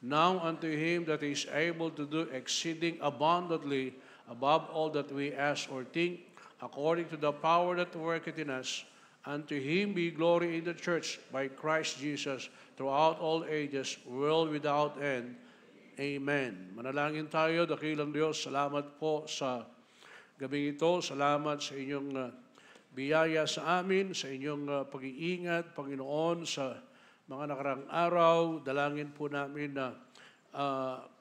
Now unto him that is able to do exceeding abundantly above all that we ask or think, according to the power that worketh in us, unto him be glory in the church by Christ Jesus throughout all ages, world without end. Amen. Manalangin tayo, dakilang Diyos, salamat po sa gabing ito. Salamat sa inyong biyaya sa amin, sa inyong pag-iingat, Panginoon, sa mga nakarang araw. Dalangin po namin na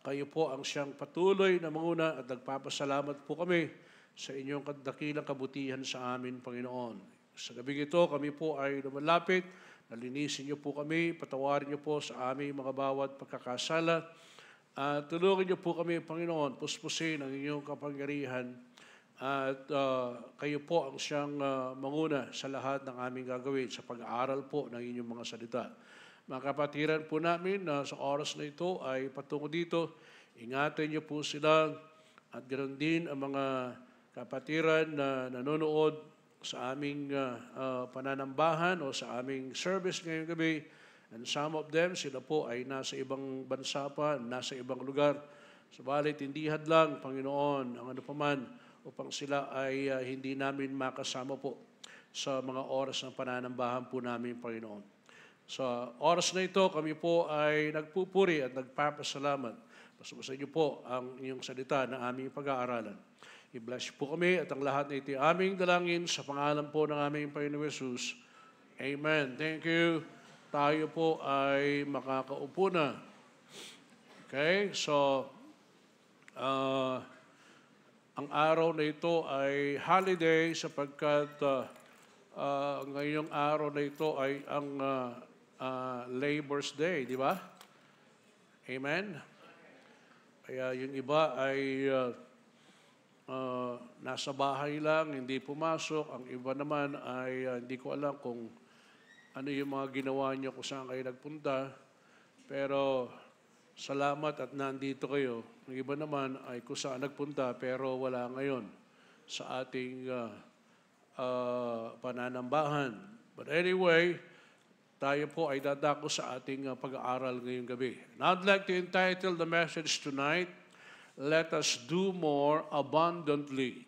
kayo po ang siyang patuloy na manguna at nagpapasalamat po kami sa inyong dakilang kabutihan sa amin, Panginoon. Sa gabing ito, kami po ay lumalapit, nalinisin niyo po kami, patawarin niyo po sa aming mga bawat pagkakasala, at tulungan niyo po kami, Panginoon, puspusin ang inyong kapangyarihan, at kayo po ang siyang manguna sa lahat ng aming gagawin sa pag-aaral po ng inyong mga salita. Mga kapatiran po namin na sa oras na ito ay patungo dito, ingatan niyo po sila at ganoon din ang mga kapatiran na nanonood sa aming pananambahan o sa aming service ngayong gabi. And some of them, sila po ay nasa ibang bansa pa, nasa ibang lugar. Subalit hindi hadlang, Panginoon, ang ano paman upang sila ay hindi namin makasama po sa mga oras ng pananambahan po namin, Panginoon. Sa oras na ito, kami po ay nagpupuri at nagpapasalamat. Basta niyo po ang inyong salita na aming pag-aaralan. I-bless po kami at ang lahat na ito aming dalangin sa pangalan po ng aming Panginoon Jesus. Amen. Thank you. Tayo po ay makakaupo na. Okay, so ang araw na ito ay holiday sapagkat ngayong araw na ito ay ang Labor's Day, di ba? Amen? Kaya yung iba ay nasa bahay lang, hindi pumasok. Ang iba naman ay hindi ko alam kung ano yung mga ginawa niyo kung saan kayo nagpunta. Pero salamat at nandito kayo. Ang iba naman ay kung saan nagpunta pero wala ngayon sa ating pananambahan. But anyway, tayo po ay dadako sa ating pag-aaral ngayong gabi. And I'd like to entitle the message tonight, Let Us Do More Abundantly.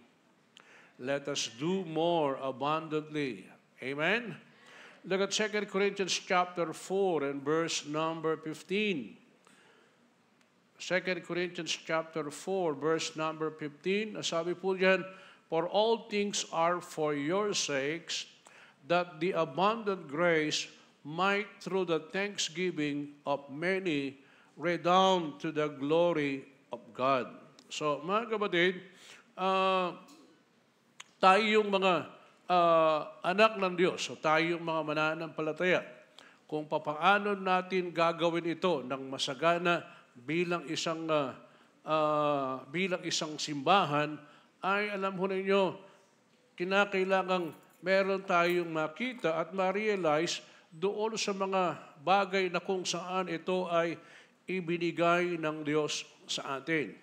Let us do more abundantly. Amen? Look at 2 Corinthians chapter 4 and verse number 15. 2 Corinthians chapter 4, verse number 15. Sabi po diyan, For all things are for your sakes, that the abundant grace might through the thanksgiving of many redound to the glory of God. So mga kapatid, tayo yung mga anak ng Diyos, so tayo yung mga mananampalataya, kung papaano natin gagawin ito ng masagana bilang isang simbahan, ay alam ho ninyo, kinakailangang meron tayong makita at ma-realize doon sa mga bagay na kung saan ito ay ibinigay ng Diyos sa atin.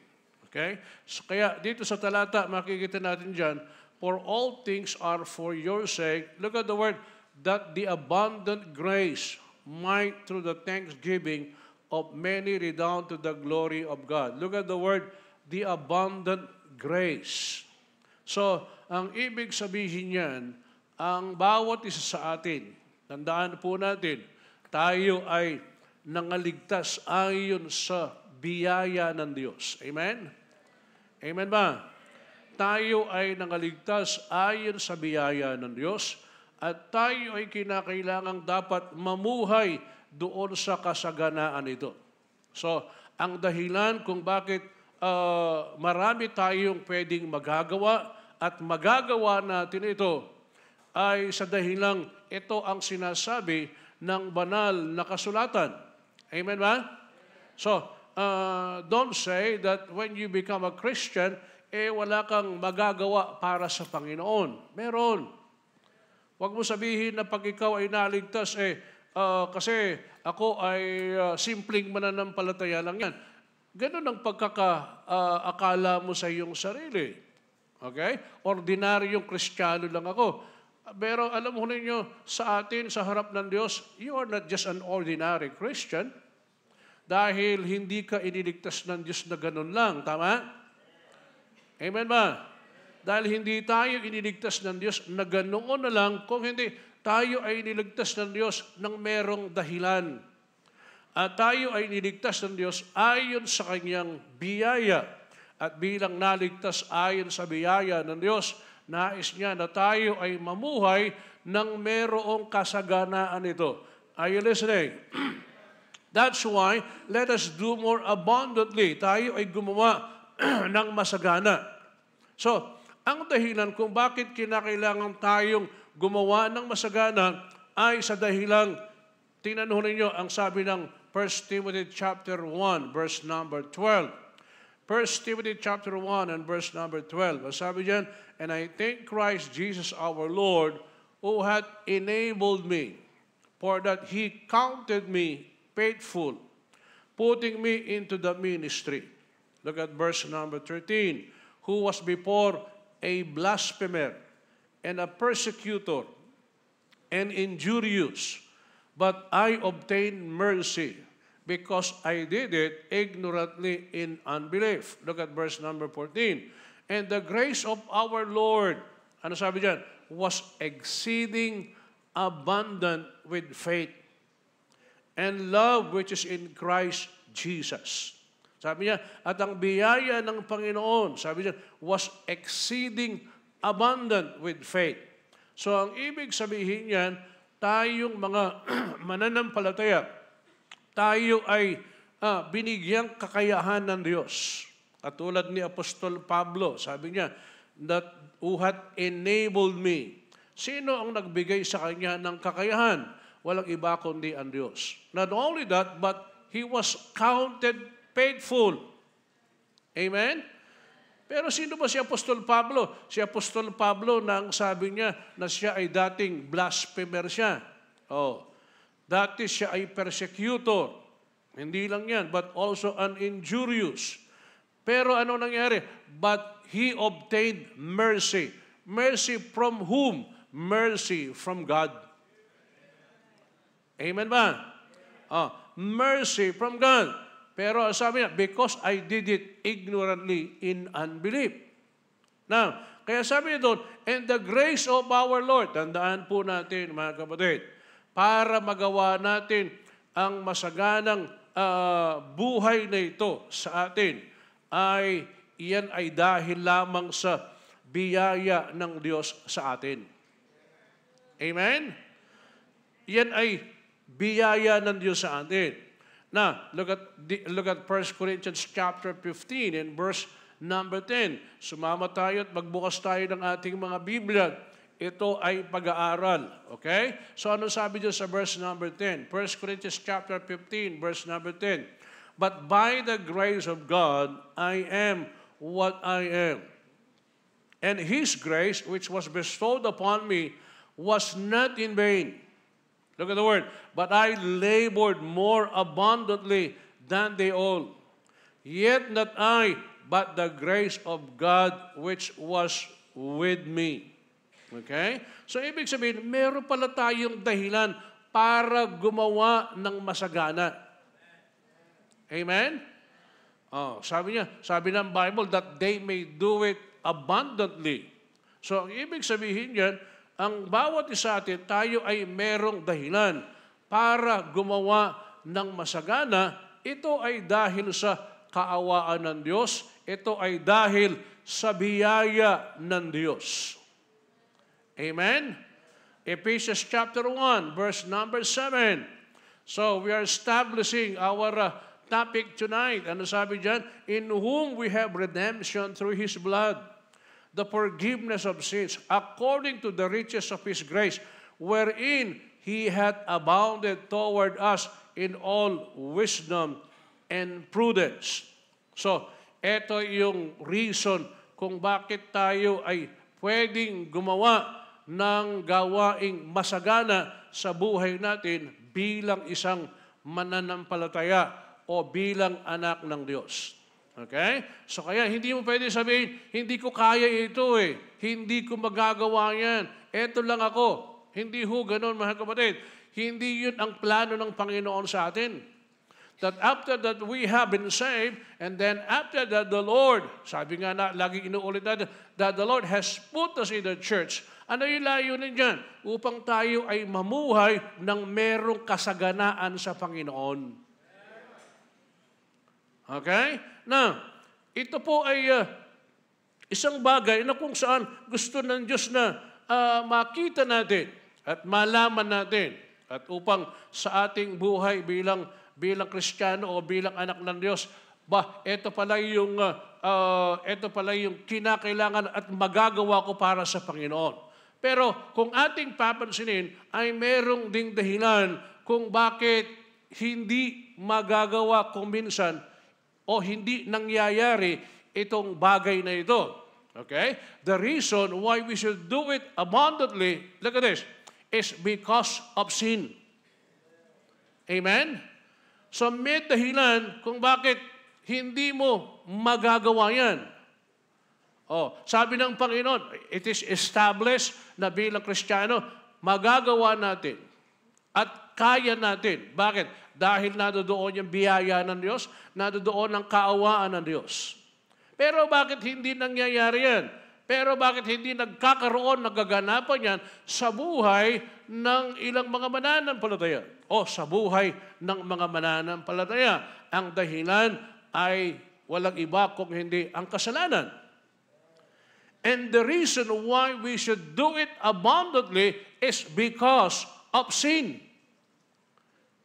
Okay? So, kaya dito sa talata, makikita natin dyan, For all things are for your sake. Look at the word, that the abundant grace might through the thanksgiving of many redound to the glory of God. Look at the word, the abundant grace. So, ang ibig sabihin niyan, ang bawat isa sa atin, tandaan po natin, tayo ay nangaligtas ayon sa biyaya ng Diyos. Amen? Amen ba? Tayo ay nangaligtas ayon sa biyaya ng Diyos at tayo ay kinakailangang dapat mamuhay doon sa kasaganaan ito. So, ang dahilan kung bakit marami tayong pwedeng magagawa at magagawa natin ito ay sa dahilang ito ang sinasabi ng banal na kasulatan. Amen ba? So, don't say that when you become a Christian, wala kang magagawa para sa Panginoon. Meron. Huwag mo sabihin na pag ikaw ay naligtas, kasi ako ay simpleng mananampalataya lang yan. Ganun ang pagkakaakala mo sa iyong sarili. Okay? Ordinaryong Kristiyano lang ako. Pero alam mo ninyo, sa atin, sa harap ng Diyos, you are not just an ordinary Christian. dahil hindi ka iniligtas ng Diyos na ganun lang. Tama? Amen ba? Dahil hindi tayo iniligtas ng Diyos na ganoon na lang, kung hindi, tayo ay iniligtas ng Diyos ng merong dahilan. At tayo ay iniligtas ng Diyos ayon sa Kanyang biyaya. At bilang naligtas ayon sa biyaya ng Diyos, nais niya na tayo ay mamuhay ng merong kasaganaan ito. Are you listening? That's why, let us do more abundantly. Tayo ay gumawa ng masagana. So, ang dahilan kung bakit kinakailangan tayong gumawa ng masagana ay sa dahilang, tinanuhin ninyo ang sabi ng 1 Timothy chapter 1, verse number 12. 1 Timothy chapter 1 and verse number 12. Ang sabi diyan, and I thank Christ Jesus our Lord, who hath enabled me, for that He counted me faithful, putting me into the ministry. Look at verse number 13. Who was before a blasphemer and a persecutor and injurious, but I obtained mercy because I did it ignorantly in unbelief. Look at verse number 14. And the grace of our Lord, ano sabi diyan? Was exceeding abundant with faith and love which is in Christ Jesus. Sabi niya, at ang biyaya ng Panginoon, sabi niya, was exceeding abundant with faith. So ang ibig sabihin niyan, tayong mga mananampalataya, tayo ay binigyang kakayahan ng Diyos. At tulad ni Apostol Pablo, sabi niya, that who hath enabled me. Sino ang nagbigay sa kanya ng kakayahan? Walang iba kundi ang Diyos. Not only that, but he was counted faithful. Amen? Pero sino ba si Apostol Pablo? Si Apostol Pablo na ang sabi niya na siya ay dating blasphemer siya. Dati siya ay persecutor. Hindi lang yan, but also an injurious. Pero ano nangyari? But he obtained mercy. Mercy from whom? Mercy from God. Amen ba? Mercy from God. Pero sabi niya, because I did it ignorantly in unbelief. Now, kaya sabi niya doon, and the grace of our Lord, tandaan po natin mga kapatid, para magawa natin ang masaganang buhay na ito sa atin, ay iyan ay dahil lamang sa biyaya ng Diyos sa atin. Amen? Iyan ay biyaya ng Diyos sa atin. Now, look at 1 Corinthians chapter 15 and verse number 10. Sumama tayo at magbukas tayo ng ating mga Biblia. Ito ay pag-aaral. Okay? So, ano sabi dyan sa verse number 10? 1 Corinthians chapter 15, verse number 10. But by the grace of God, I am what I am. And His grace, which was bestowed upon me, was not in vain. Look at the word. But I labored more abundantly than they all. Yet not I, but the grace of God which was with me. Okay? So, ibig sabihin, meron pala tayong dahilan para gumawa ng masagana. Amen? Sabi ng Bible, that they may do it abundantly. So, ang ibig sabihin yan, ang bawat isa atin, tayo ay merong dahilan para gumawa ng masagana. Ito ay dahil sa kaawaan ng Diyos. Ito ay dahil sa biyaya ng Diyos. Amen? Ephesians chapter 1, verse number 7. So, we are establishing our topic tonight. Ano sabi dyan? In whom we have redemption through His blood, the forgiveness of sins, according to the riches of His grace, wherein He hath abounded toward us in all wisdom and prudence. So, ito yung reason kung bakit tayo ay pwedeng gumawa ng gawaing masagana sa buhay natin bilang isang mananampalataya o bilang anak ng Diyos. Okay? So kaya hindi mo pwede sabihin, hindi ko kaya ito hindi ko magagawa yan. Ito lang ako. Hindi ho ganun, mga kapatid. Hindi yun ang plano ng Panginoon sa atin. that after that we have been saved, and then after that the Lord, sabi nga na, lagi inuulit natin, that the Lord has put us in the church. Ano yung layunin dyan? Upang tayo ay mamuhay ng merong kasaganaan sa Panginoon. Okay? Now, ito po ay isang bagay na kung saan gusto ng Diyos na makita natin at malaman natin at upang sa ating buhay bilang Kristiyano o bilang anak ng Diyos, ito pala yung kinakailangan at magagawa ko para sa Panginoon. Pero kung ating papansinin, ay merong ding dahilan kung bakit hindi magagawa kung minsan o hindi nangyayari itong bagay na ito. Okay? The reason why we should do it abundantly, look at this, is because of sin. Amen? So may dahilan kung bakit hindi mo magagawa yan. Sabi ng Panginoon, it is established na bilang Kristiyano, magagawa natin at kaya natin. Bakit? Dahil nadodoon yung biyaya ng Diyos, nadodoon ang kaawaan ng Diyos. Pero bakit hindi nangyayari yan? Pero bakit hindi nagkakaroon, nagaganapan yan sa buhay ng ilang mga mananampalataya? O sa buhay ng mga mananampalataya. Ang dahilan ay walang iba kung hindi ang kasalanan. And the reason why we should do it abundantly is because of sin.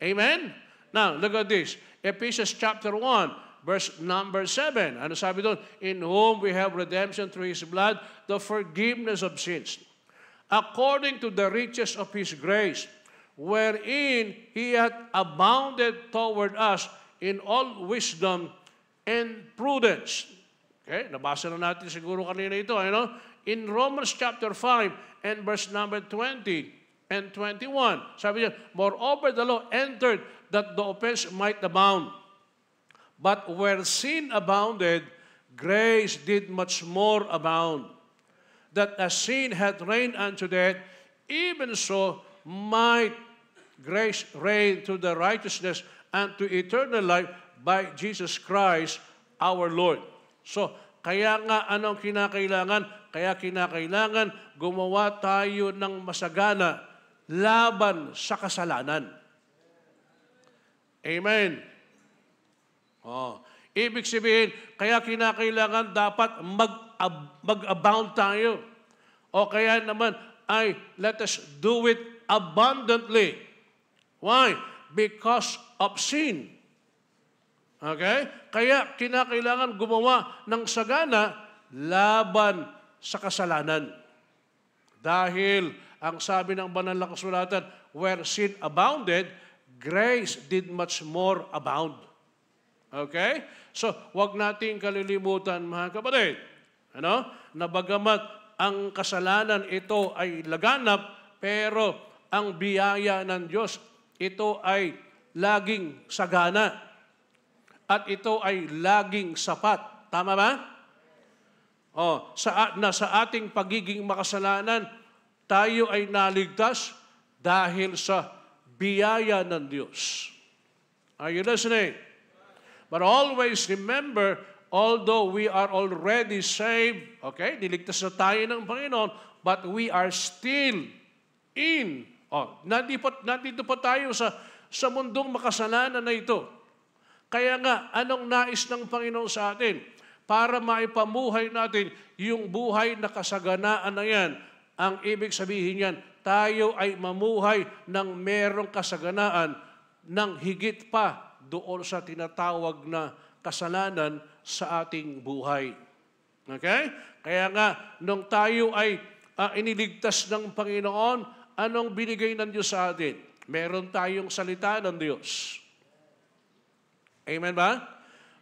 Amen? Now, look at this. Ephesians chapter 1, verse number 7. Ano sabi doon? In whom we have redemption through His blood, the forgiveness of sins, according to the riches of His grace, wherein He hath abounded toward us in all wisdom and prudence. Okay, nabasa na natin siguro kanina ito. Ano? In Romans chapter 5 and verse number 20 and 21, sabi niya, moreover the law entered that the offense might abound. But where sin abounded, grace did much more abound. That as sin hath reigned unto death, even so might grace reign to the righteousness and to eternal life by Jesus Christ our Lord. So, kaya nga anong kinakailangan? Kaya kinakailangan gumawa tayo ng masagana laban sa kasalanan. Amen. Ibig sabihin, kaya kinakailangan dapat mag-abound tayo. O kaya naman ay let us do it abundantly. Why? Because of sin. Okay? Kaya kinakailangan gumawa ng sagana laban sa kasalanan. Dahil ang sabi ng banal na kasulatan, where sin abounded, grace did much more abound. Okay? So, wag nating kalilimutan, mga kapatid, na bagamat ang kasalanan ito ay laganap, pero ang biyaya ng Diyos, ito ay laging sagana. At ito ay laging sapat. Tama ba? Sa ating pagiging makasalanan, tayo ay naligtas dahil sa biyaya ng Diyos. Are you listening? But always remember, although we are already saved, okay, niligtas na tayo ng Panginoon, but we are still in. Nandito pa tayo sa mundong makasalanan na ito. Kaya nga, anong nais ng Panginoon sa atin? Para maipamuhay natin yung buhay na kasaganaan na yan. Ang ibig sabihin yan, tayo ay mamuhay ng merong kasaganaan ng higit pa doon sa tinatawag na kasalanan sa ating buhay. Okay? Kaya nga, nung tayo ay iniligtas ng Panginoon, anong binigay ng Diyos sa atin? Meron tayong salita ng Diyos. Amen ba?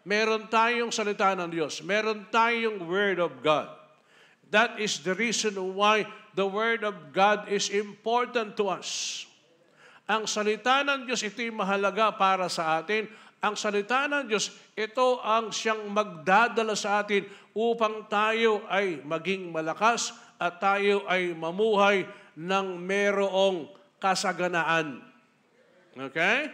Meron tayong salita ng Diyos. Meron tayong Word of God. That is the reason why the Word of God is important to us. Ang salita ng Diyos, ito'y mahalaga para sa atin. Ang salita ng Diyos, ito ang siyang magdadala sa atin upang tayo ay maging malakas at tayo ay mamuhay ng merong kasaganaan. Okay?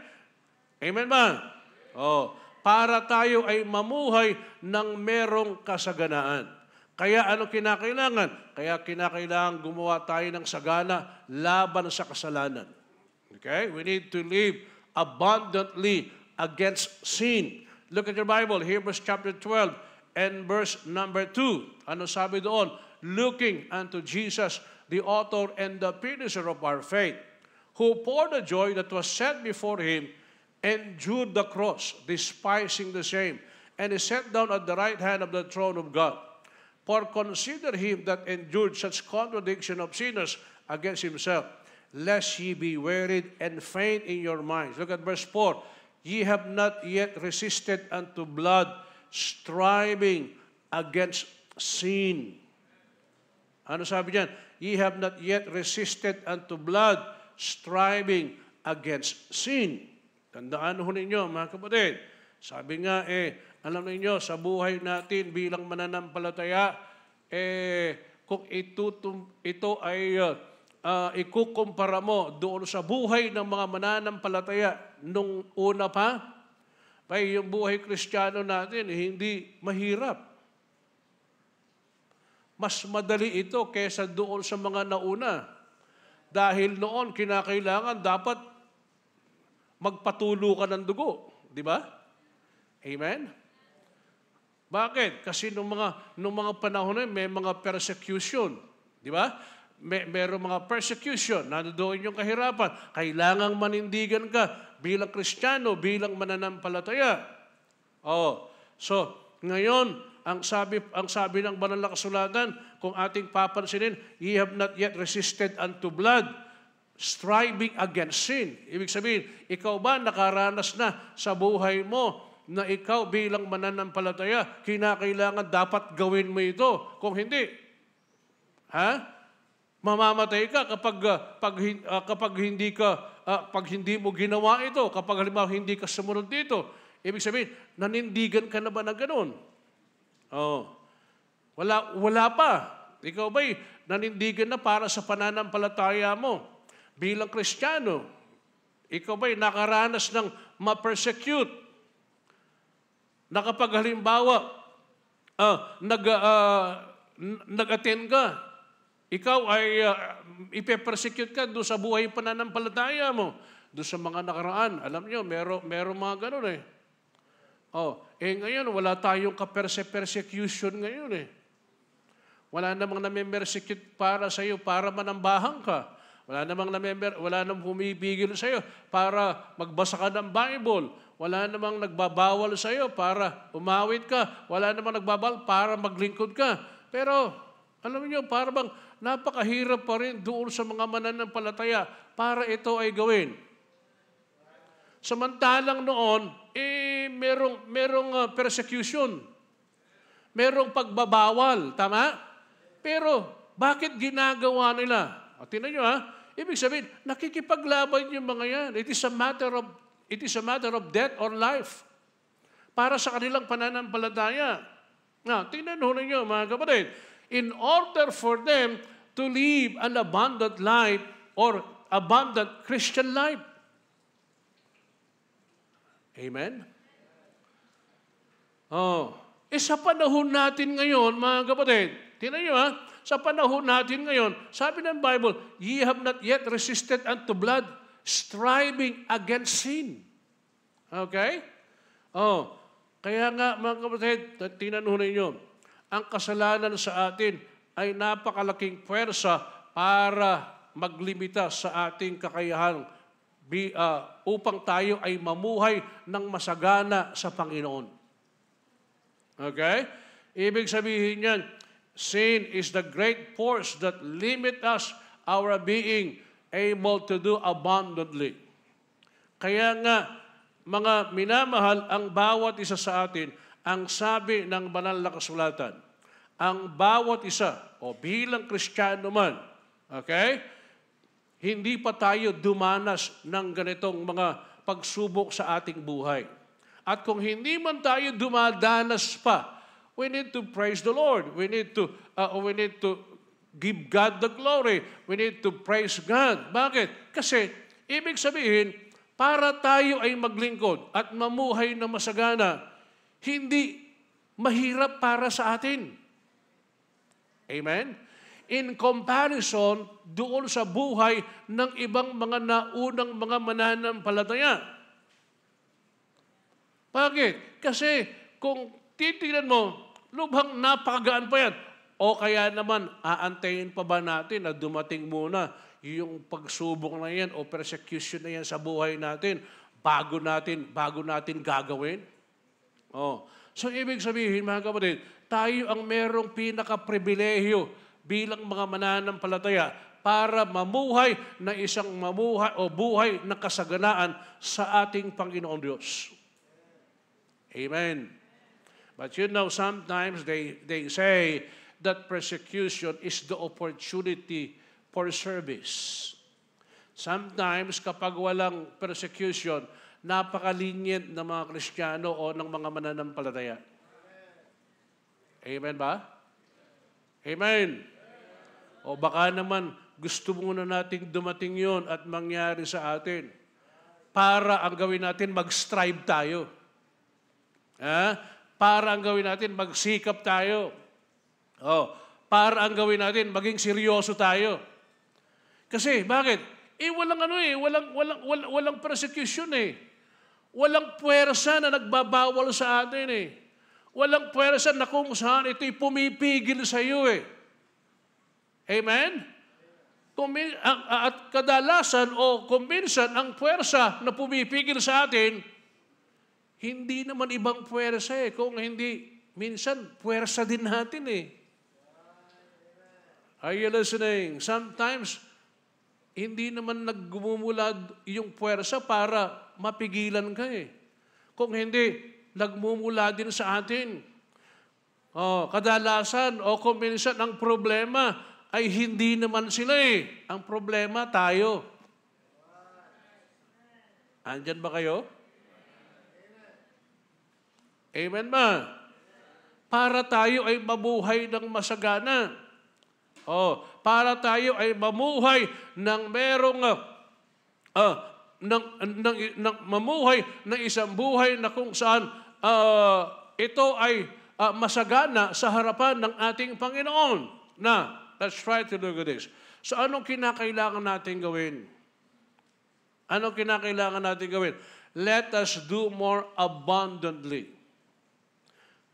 Amen ba? Oh, para tayo ay mamuhay ng merong kasaganaan. Kaya ano kinakailangan? Kaya kinakailangan gumawa tayo ng sagana laban sa kasalanan. Okay? We need to live abundantly against sin. Look at your Bible, Hebrews chapter 12 and verse number 2. Ano sabi doon? Looking unto Jesus, the author and the finisher of our faith, who for the joy that was set before him endured the cross, despising the shame, and is set down at the right hand of the throne of God. For consider him that endured such contradiction of sinners against himself, lest ye be wearied and faint in your minds. Look at verse 4. Ye have not yet resisted unto blood, striving against sin. Ano sabi diyan? Ye have not yet resisted unto blood, striving against sin. Tandaan ho ninyo, mga kapatid. Sabi nga, alam ninyo, sa buhay natin bilang mananampalataya, kung ito ay ikukumpara mo doon sa buhay ng mga mananampalataya nung una pa, yung buhay Kristiyano natin, hindi mahirap. Mas madali ito kaysa doon sa mga nauna. Dahil noon, kinakailangan dapat magpatulo ka ng dugo. Di ba? Amen? Bakit? Kasi nung mga panahon na may mga persecution. Di ba? Merong mga persecution. Nandoon yung kahirapan. Kailangang manindigan ka bilang Kristiyano, bilang mananampalataya. So, ngayon, ang sabi ng banal na kasulatan, kung ating papansinin, ye have not yet resisted unto blood, striving against sin. Ibig sabihin, ikaw ba nakaranas na sa buhay mo na ikaw bilang mananampalataya, kinakailangan dapat gawin mo ito? Kung hindi, mamamatay ka kapag hindi mo ginawa ito, kapag halimbawa hindi ka sumunod dito. Ibig sabihin, nanindigan ka na ba na gano'n? Wala pa. Ikaw ba'y nanindigan na para sa pananampalataya mo bilang Kristiyano? Ikaw ba'y nakaranas ng ma-persecute? Na kapag halimbawa, nag-attend ka, ikaw ay ipe-persecute ka doon sa buhay pananampalataya mo, doon sa mga nakaraan. Alam nyo, meron mga ganun eh. Ngayon, wala tayong ka-persecution ngayon eh. Wala namang nami-persecute para sa iyo para manambahan ka. Wala namang humibigil sa iyo para magbasa ka ng Bible. Wala namang nagbabawal sa iyo para umawit ka. Wala namang nagbabawal para maglingkod ka. Pero, alam niyo, para bang napakahirap pa rin doon sa mga mananampalataya para ito ay gawin. Samantalang noon, merong persecution. Merong pagbabawal, tama? Pero, bakit ginagawa nila? Tingnan nyo ibig sabihin, nakikipaglaban yung mga yan. It is a matter of death or life. Para sa kanilang pananampalataya. Tingnan ho ninyo, mga kapatid. In order for them to live an abundant life or abundant Christian life. Amen? Sa panahon natin ngayon, mga kapatid, tingnan nyo sa panahon natin ngayon, sabi ng Bible, ye have not yet resisted unto blood, striving against sin. Okay? Kaya nga, mga kapatid, tingnan ho ninyo, ang kasalanan sa atin ay napakalaking puwersa para maglimita sa ating kakayahan upang tayo ay mamuhay ng masagana sa Panginoon. Okay? Ibig sabihin yan, sin is the great force that limit us our being able to do abundantly. Kaya nga, mga minamahal, ang bawat isa sa atin, ang sabi ng banal na kasulatan, ang bawat isa, o bilang Kristiyano man, okay, hindi pa tayo dumanas ng ganitong mga pagsubok sa ating buhay. At kung hindi man tayo dumadanas pa, we need to praise the Lord. We need to give God the glory. We need to praise God. Bakit? Kasi, ibig sabihin, para tayo ay maglingkod at mamuhay na masagana, hindi mahirap para sa atin. Amen? In comparison doon sa buhay ng ibang mga naunang mga mananampalataya. Bakit? Kasi kung titignan mo, lubhang napakagaan pa yan. O kaya naman, aantayin pa ba natin na dumating muna yung pagsubok na yan o persecution na yan sa buhay natin bago natin gagawin? Oh. So, ibig sabihin, mga kapatid, tayo ang merong pinaka-pribilehyo bilang mga mananampalataya para mamuhay na isang buhay na kasaganaan sa ating Panginoon Diyos. Amen. But you know, sometimes they say that persecution is the opportunity for service. Sometimes, kapag walang persecution, napaka-lenient ng mga Kristiyano o ng mga mananampalataya. Amen ba? Amen. O baka naman, gusto muna nating dumating yon at mangyari sa atin para ang gawin natin, mag-strive tayo. Para ang gawin natin, magsikap tayo. Para ang gawin natin, maging seryoso tayo. Kasi, bakit? Walang persecution eh. Walang puwersa na nagbabawal sa atin eh. Walang puwersa na kung saan ito'y pumipigil sa iyo eh. Amen? At kadalasan o kuminsan, ang puwersa na pumipigil sa atin, hindi naman ibang puwersa eh. Kung hindi, minsan, puwersa din natin eh. Are you listening? Sometimes, hindi naman naggumumula yung puwersa para mapigilan ka eh. Kung hindi, nagmumula din sa atin. Kadalasan o kuminsan ang problema ay hindi naman sila eh. Ang problema, tayo. Andyan ba kayo? Amen ba? Para tayo ay mabuhay ng masagana. Para tayo ay mamuhay ng merong mamuhay ng isang buhay na kung saan ito ay masagana sa harapan ng ating Panginoon. Na, let's try to look at this. So, anong kinakailangan natin gawin? Anong kinakailangan natin gawin? Let us do more abundantly.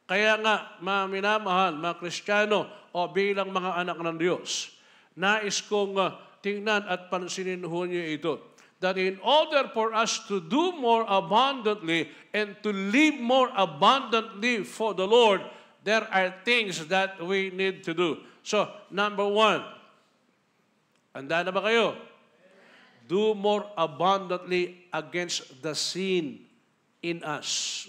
Kaya nga, mga minamahal, mga Kristiyano, o bilang mga anak ng Diyos, nais kong tingnan at pansinin ho niyo ito. That in order for us to do more abundantly and to live more abundantly for the Lord, there are things that we need to do. So, number 1, handa na ba kayo? Do more abundantly against the sin in us.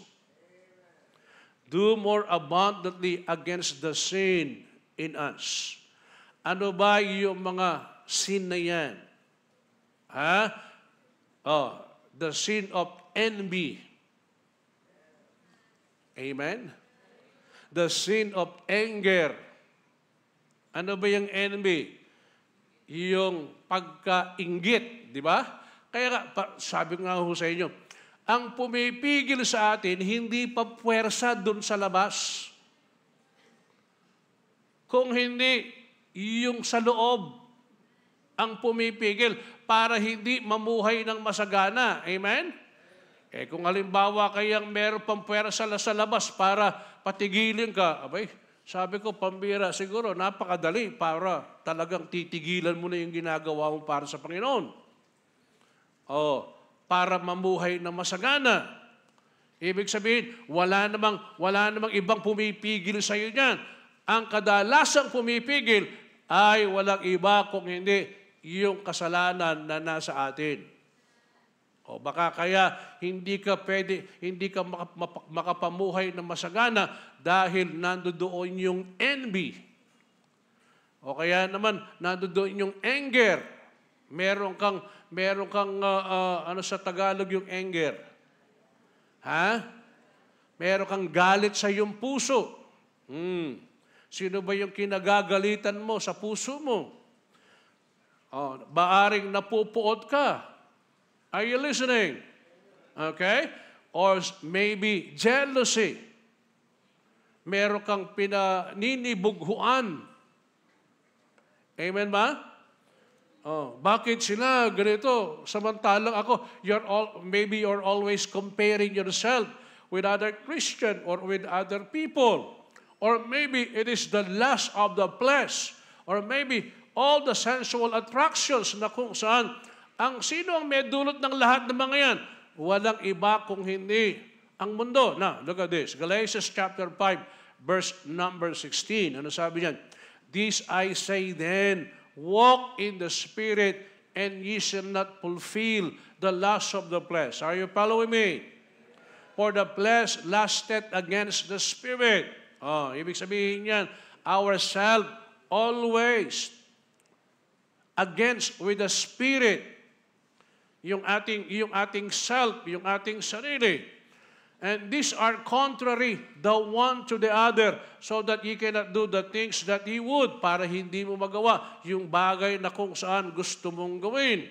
Do more abundantly against the sin in us. Ano ba yung mga sin na yan? The sin of envy. Amen? The sin of anger. Ano ba yung envy? Yung pagkainggit, di ba? Kaya nga, sabi nga ho sa inyo, ang pumipigil sa atin, hindi pa puwersa dun sa labas. Kung hindi, yung sa loob ang pumipigil para hindi mamuhay ng masagana. Amen? Kung halimbawa kayang meron pang puwersa sa labas para patigilin ka, abay, sabi ko, pambira, siguro napakadali para talagang titigilan mo na yung ginagawa mo para sa Panginoon. Para mamuhay na masagana. Ibig sabihin, wala namang ibang pumipigil sa iyo niyan. Ang kadalasang pumipigil ay walang iba kung hindi yung kasalanan na nasa atin. Baka kaya hindi ka makapamuhay na masagana dahil nandoon yung envy. O kaya naman nandoon yung anger. Meron kang ano sa Tagalog yung anger? Meron kang galit sa iyong puso. Sino ba yung kinagagalitan mo sa puso mo? Baaring napupuot ka. Are you listening? Okay? Or maybe jealousy. Meron kang pinaninibughuan. Amen ba? Oh, bakit sila ganito? Samantalang ako, maybe you're always comparing yourself with other Christian or with other people. Or maybe it is the lust of the flesh. Or maybe all the sensual attractions na kung saan sino ang may dulot ng lahat ng mga yan? Walang iba kung hindi ang mundo. Now, look at this. Galatians chapter 5, verse number 16. Ano sabi niyan? This I say then, walk in the Spirit, and ye shall not fulfill the lust of the flesh. Are you following me? For the flesh lusteth against the Spirit. Ibig sabihin yan, ourselves always against with the Spirit. Yung ating self, yung ating sarili. And these are contrary the one to the other, so that ye cannot do the things that ye would, para hindi mo magawa yung bagay na kung saan gusto mong gawin.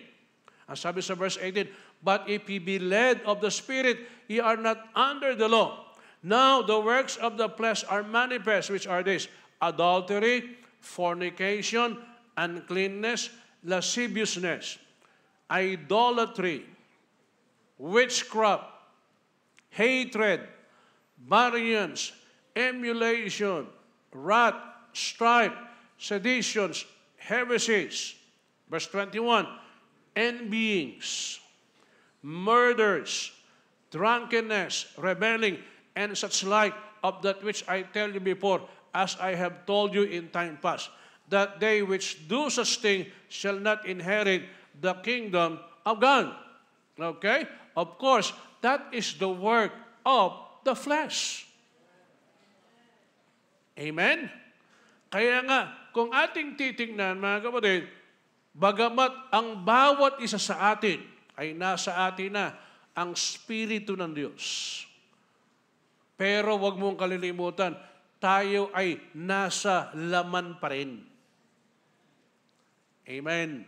Ang sabi sa verse 18, but if ye be led of the Spirit, ye are not under the law. Now the works of the flesh are manifest, which are these: adultery, fornication, uncleanness, lasciviousness, idolatry, witchcraft, hatred, variance, emulation, wrath, strife, seditions, heresies. Verse 21, envyings, murders, drunkenness, rebelling, and such like of that which I tell you before, as I have told you in time past, that they which do such things shall not inherit the kingdom of God. Okay? Of course, that is the work of the flesh. Amen? Kaya nga, kung ating titingnan, mga kapatid, bagamat ang bawat isa sa atin ay nasa atin na ang Espiritu ng Diyos. Pero wag mong kalilimutan, tayo ay nasa laman pa rin. Amen.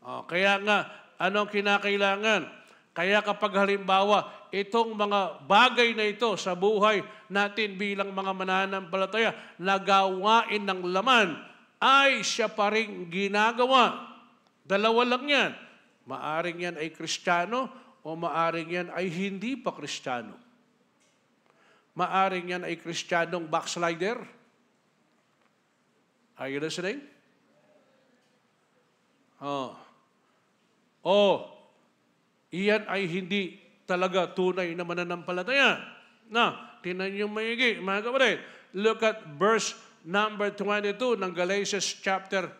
Kaya nga, anong kinakailangan? Kaya kapag halimbawa, itong mga bagay na ito sa buhay natin bilang mga mananampalataya, nagawain ng laman, ay siya pa rin ginagawa. Dalawa lang yan. Maaring yan ay Kristiyano o maaring yan ay hindi pa Kristiyano. Maaring yan ay Kristiyanong backslider. Are you listening? Iyan ay hindi talaga tunay na mananampalataya. Tingnan niyo maigi, mga kapatid. Look at verse number 22 ng Galatians chapter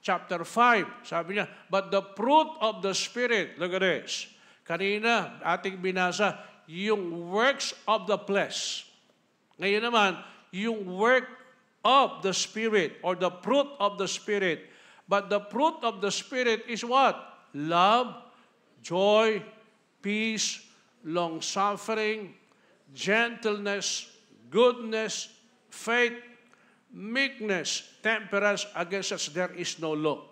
5. Sabi niya, but the fruit of the Spirit, look at this. Kanina, ating binasa, yung works of the flesh. Ngayon naman, yung work of the Spirit or the fruit of the Spirit. But the fruit of the Spirit is what? Love, joy, peace, long-suffering, gentleness, goodness, faith, meekness, temperance. Against such there is no law.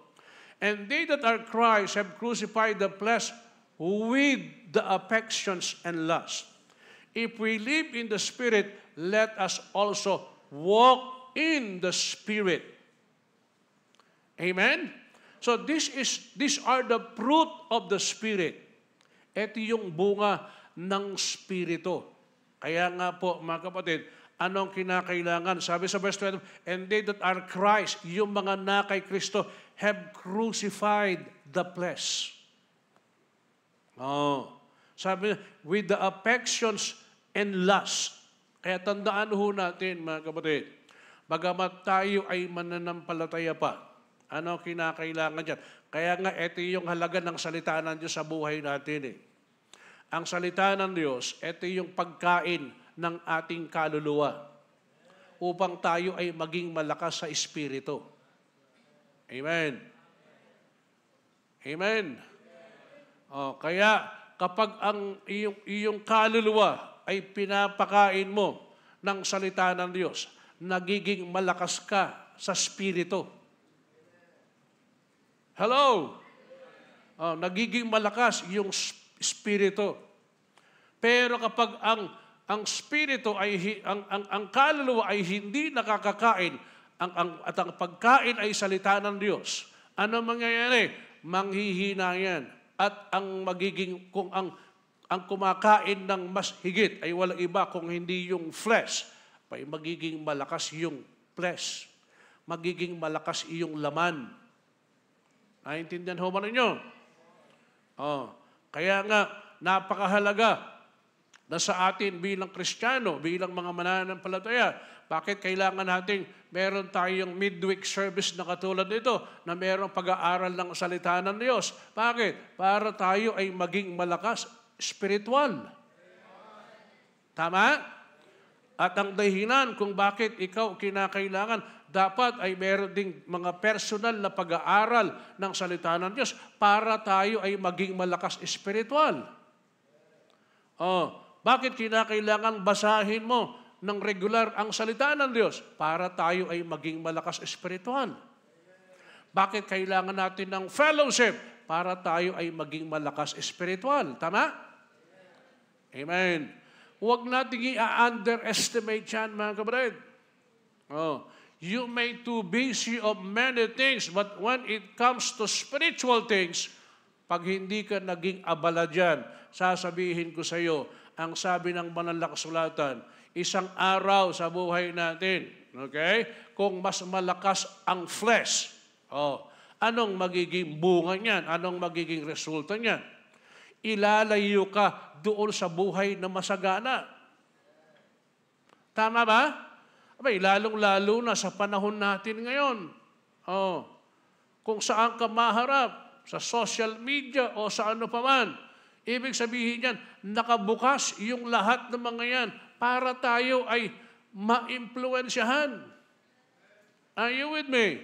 And they that are Christ have crucified the flesh with the affections and lust. If we live in the Spirit, let us also walk in the Spirit. Amen? So these are the fruit of the Spirit. Ito yung bunga ng Spirito. Kaya nga po, mga kapatid, anong kinakailangan? Sabi sa verse 12, and they that are Christ, yung mga na kay Kristo, have crucified the flesh. Sabi niya, with the affections and lust. Kaya tandaan ho natin, mga kapatid, bagamat tayo ay mananampalataya pa, ano kinakailangan dyan? Kaya nga, ito yung halaga ng salita ng Diyos sa buhay natin. Ang salita ng Diyos, ito yung pagkain ng ating kaluluwa upang tayo ay maging malakas sa Espiritu. Amen. Amen. Kaya kapag ang iyong kaluluwa ay pinapakain mo ng salita ng Diyos, nagiging malakas ka sa Espiritu. Hello? nagiging malakas yung spirito. Pero kapag ang spirito ay ang kaluluwa ay hindi nakakakain at ang pagkain ay salita ng Diyos, ano mangyayari? Manghihina yan. At ang magiging kung ang kumakain ng mas higit ay walang iba kung hindi yung flesh, ay magiging malakas yung flesh. Magiging malakas yung laman. Naintindihan ho ba ninyo? Kaya nga, napakahalaga na sa atin bilang Kristiyano, bilang mga mananampalataya, bakit kailangan nating meron tayong midweek service na katulad nito, na merong pag-aaral ng salita ng Diyos? Bakit? Para tayo ay maging malakas spiritual. Tama? At ang dahilan kung bakit ikaw kinakailangan, dapat ay meron ding mga personal na pag-aaral ng salita ng Diyos para tayo ay maging malakas spiritual. Bakit kinakailangan basahin mo ng regular ang salita ng Diyos? Para tayo ay maging malakas espiritual. Bakit kailangan natin ng fellowship? Para tayo ay maging malakas espiritual. Tama? Amen. Huwag natin i-underestimate yan, mga kapatid. You may too busy of many things, but when it comes to spiritual things, pag hindi ka naging abala dyan, sasabihin ko sa iyo, ang sabi ng banal na kasulatan, isang araw sa buhay natin, okay? Kung mas malakas ang flesh, anong magiging bunga niyan? Anong magiging resulta niyan? Ilalayo ka doon sa buhay na masagana. Tama ba? Abay, lalong-lalo na sa panahon natin ngayon. Kung saan ka maharap, sa social media o sa ano pa man, ibig sabihin yan, nakabukas yung lahat ng mga yan para tayo ay ma-impluensyahan. Are you with me?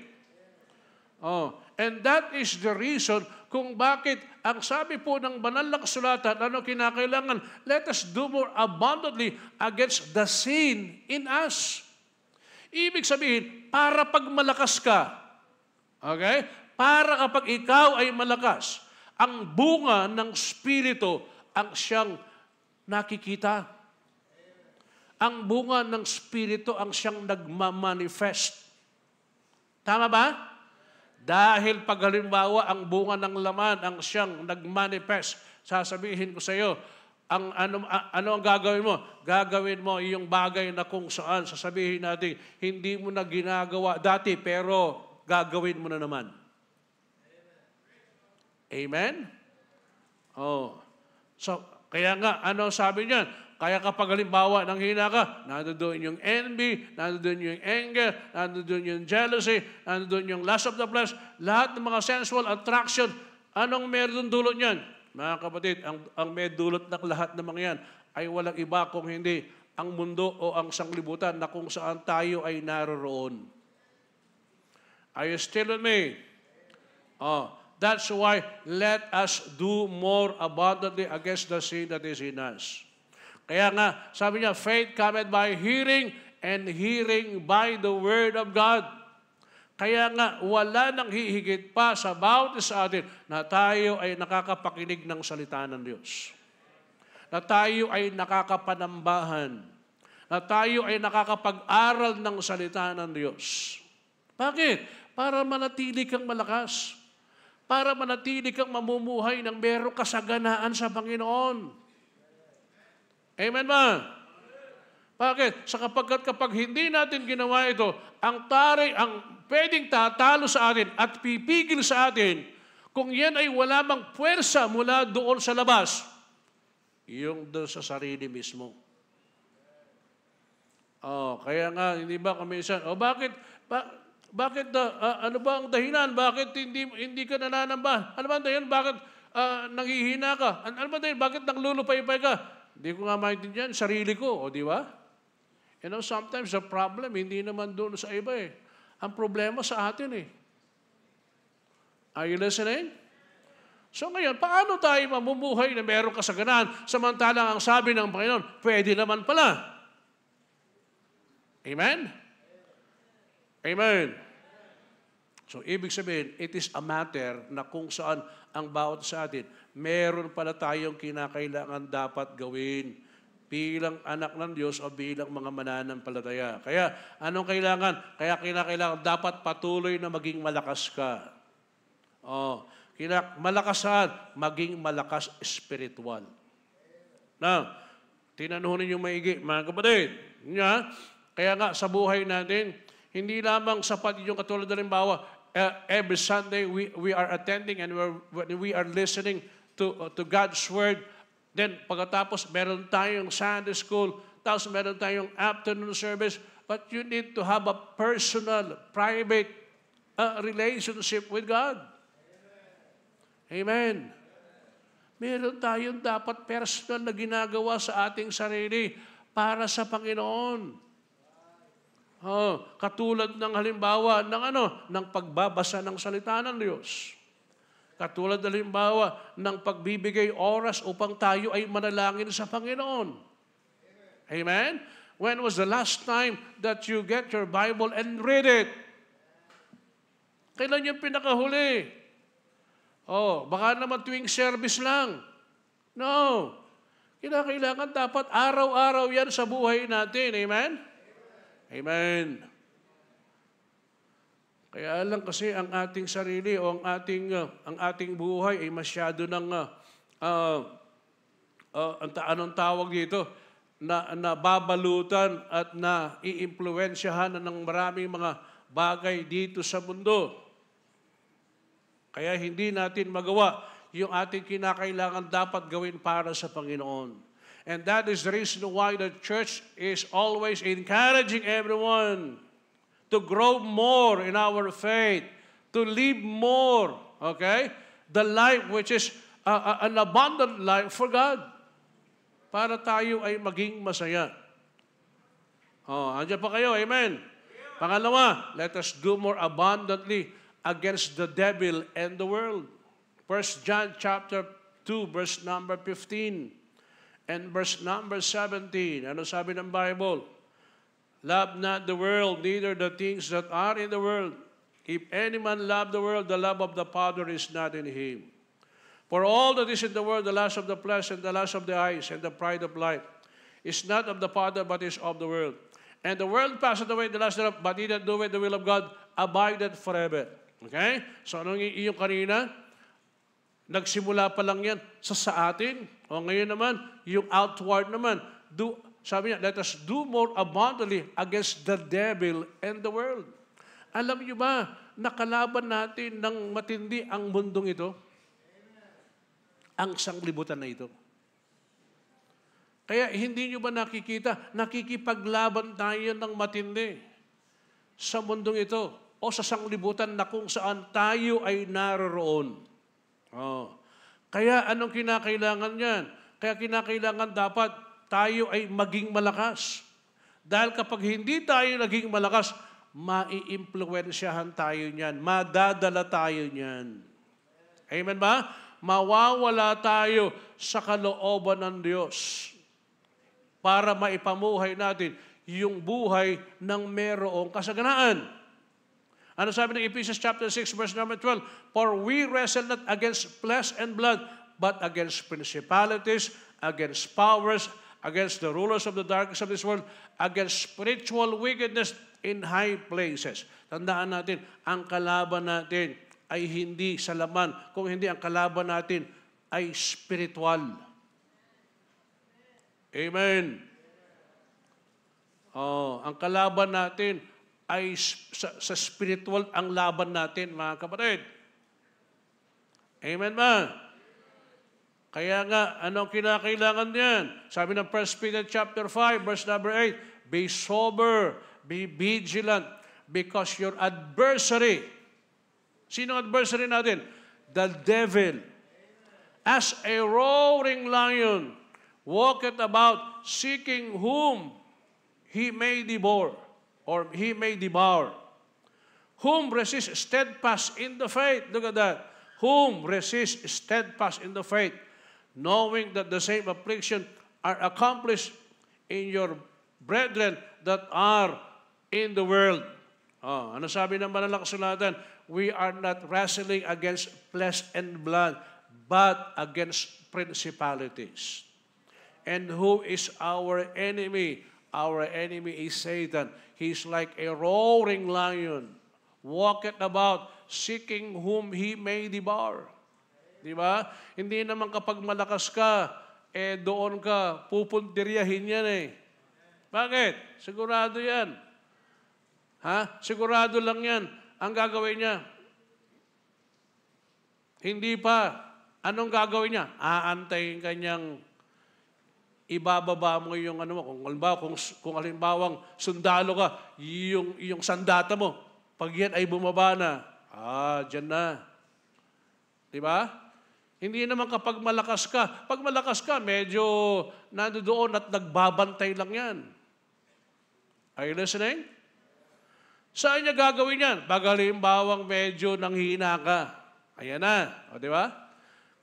And that is the reason kung bakit ang sabi po ng banal na kasulatan, ano kinakailangan? Let us do more abundantly against the sin in us. Ibig sabihin, para pag malakas ka, okay? Para kapag ikaw ay malakas, ang bunga ng Espiritu ang siyang nakikita. Ang bunga ng Espiritu ang siyang nagmamanifest. Tama ba? Dahil pag halimbawa ang bunga ng laman ang siyang nagmanifest, sasabihin ko sa iyo, ano ang gagawin mo? Gagawin mo yung bagay na kung saan sasabihin natin, hindi mo na ginagawa dati pero gagawin mo na naman. Amen? So, kaya nga, ano sabi niya? Kaya kapag halimbawa nang hina ka, nandoon yung envy, nandoon yung anger, nandoon yung jealousy, nandoon yung lust of the flesh, lahat ng mga sensual attraction, anong meron dulot niyan? Mga kapatid, ang may dulot ng lahat ng mga yan ay walang iba kung hindi ang mundo o ang sanglibutan na kung saan tayo ay naroroon. Are you still with me? That's why let us do more abundantly against the sin that is in us. Kaya nga, sabi niya, faith cometh by hearing, and hearing by the word of God. Kaya nga, wala nang hihigit pa sa bawat isa atin na tayo ay nakakapakinig ng salita ng Diyos. Na tayo ay nakakapanambahan. Na tayo ay nakakapag-aral ng salita ng Diyos. Bakit? Para manatili kang malakas. Para manatili kang mamumuhay ng merong kasaganaan sa Panginoon. Amen ba? Bakit? Kapag hindi natin ginawa ito, ang pwedeng tatalo sa atin at pipigil sa atin, kung yan ay wala mang puwersa mula doon sa labas, yung doon sa sarili mismo. Kaya nga, hindi ba kuminsan, bakit ano ba ang dahilan? Bakit hindi ka nananamba? Ano ba ang dahilan? Bakit nanghihina ka? Ano ba ang dahilan? Bakit naglulupay-pay ka? Hindi ko nga maintindihan, sarili ko, di ba? You know, sometimes the problem, hindi naman doon sa iba eh. Ang problema sa atin eh. Are you listening? So ngayon, paano tayo mamumuhay na mayroong kasaganaan samantalang ang sabi ng Panginoon, pwede naman pala? Amen? Amen. So, ibig sabihin, it is a matter na kung saan ang bawat sa atin, meron pala tayong kinakailangan dapat gawin bilang anak ng Diyos o bilang mga mananampalataya. Kaya, anong kailangan? Kaya kinakailangan dapat patuloy na maging malakas ka. Malakas saan? Maging malakas spiritual. Now, tinanuhin yung maigi, mga kapatid. Kaya nga, sa buhay natin, hindi lamang sapat yung katulad na limbawa, every Sunday we are attending and we are listening to God's Word. Then pagkatapos meron tayong Sunday school, tapos meron tayong afternoon service, but you need to have a personal, private relationship with God. Amen. Meron tayong dapat personal na ginagawa sa ating sarili para sa Panginoon. Katulad ng halimbawa ng pagbabasa ng salita ng Diyos. Katulad ng halimbawa ng pagbibigay oras upang tayo ay manalangin sa Panginoon. Amen? When was the last time that you get your Bible and read it? Kailan yung pinakahuli? Baka naman tuwing service lang. No. Kailangan dapat araw-araw yan sa buhay natin. Amen? Amen. Kaya lang kasi ang ating sarili o ang ating buhay ay masyado ng anong tawag dito na babalutan at na iimpluwensyahan ng maraming mga bagay dito sa mundo. Kaya hindi natin magawa yung ating kinakailangan dapat gawin para sa Panginoon. And that is the reason why the church is always encouraging everyone to grow more in our faith, to live more, okay? The life which is an abundant life for God, para tayo ay maging masaya. Andiyan pa kayo, amen? Pangalawa, let us do more abundantly against the devil and the world. 1 John chapter 2, verse number 15. And verse number 17, ano sabi ng Bible? Love not the world, neither the things that are in the world. If any man love the world, the love of the Father is not in him. For all that is in the world, the lust of the flesh and the lust of the eyes and the pride of life, is not of the Father, but is of the world. And the world passeth away, the lust thereof, but he that doeth the will of God abideth forever. Okay? So anong iyong kanina? Nagsimula pa lang yan sa atin. O ngayon naman, yung outward naman. Sabi niya, let us do more abundantly against the devil and the world. Alam niyo ba, nakalaban natin ng matindi ang mundong ito? Ang sanglibutan na ito. Kaya hindi niyo ba nakikita, nakikipaglaban tayo ng matindi sa mundong ito o sa sanglibutan na kung saan tayo ay naroroon. Kaya anong kinakailangan yan? Kaya kinakailangan dapat tayo ay maging malakas. Dahil kapag hindi tayo naging malakas, maiimpluwensyahan tayo niyan. Madadala tayo niyan. Amen ba? Mawawala tayo sa kalooban ng Diyos para maipamuhay natin yung buhay ng merong kasaganaan. Ano sabi ng Ephesians chapter 6, verse number 12? For we wrestle not against flesh and blood, but against principalities, against powers, against the rulers of the darkness of this world, against spiritual wickedness in high places. Tandaan natin, ang kalaban natin ay hindi sa laman, kung hindi ang kalaban natin ay spiritual. Amen. Ang kalaban natin ay sa spiritual ang laban natin, mga kapatid. Amen ba? Kaya nga, anong kinakailangan niyan? Sabi ng 1 Peter chapter 5, verse number 8, be sober, be vigilant, because your adversary, sino ang adversary natin? The devil, as a roaring lion, walketh about, seeking whom he may devour, or he may devour. Whom resist steadfast in the faith. Look at that. Whom resist steadfast in the faith, knowing that the same affliction are accomplished in your brethren that are in the world. Ano sabi ng banal na kasulatan? we are not wrestling against flesh and blood, but against principalities. And who is our enemy? Our enemy is Satan. He's like a roaring lion, walketh about, seeking whom he may devour. Di ba? Hindi naman kapag malakas ka, doon ka, pupuntiryahin yan eh. Bakit? Sigurado yan. Ha? Sigurado lang yan. Ang gagawin niya, hindi pa. Anong gagawin niya? Aantayin kanyang ibababa mo yung ano mo. Kung halimbawang sundalo ka, yung sandata mo, pag yan ay bumaba na, dyan na. Di ba? Hindi naman kapag malakas ka. Pag malakas ka, medyo nandoon at nagbabantay lang yan. Are you listening? Saan niya gagawin yan? Pag halimbawang medyo nanghina ka. Ayan na. O, di ba?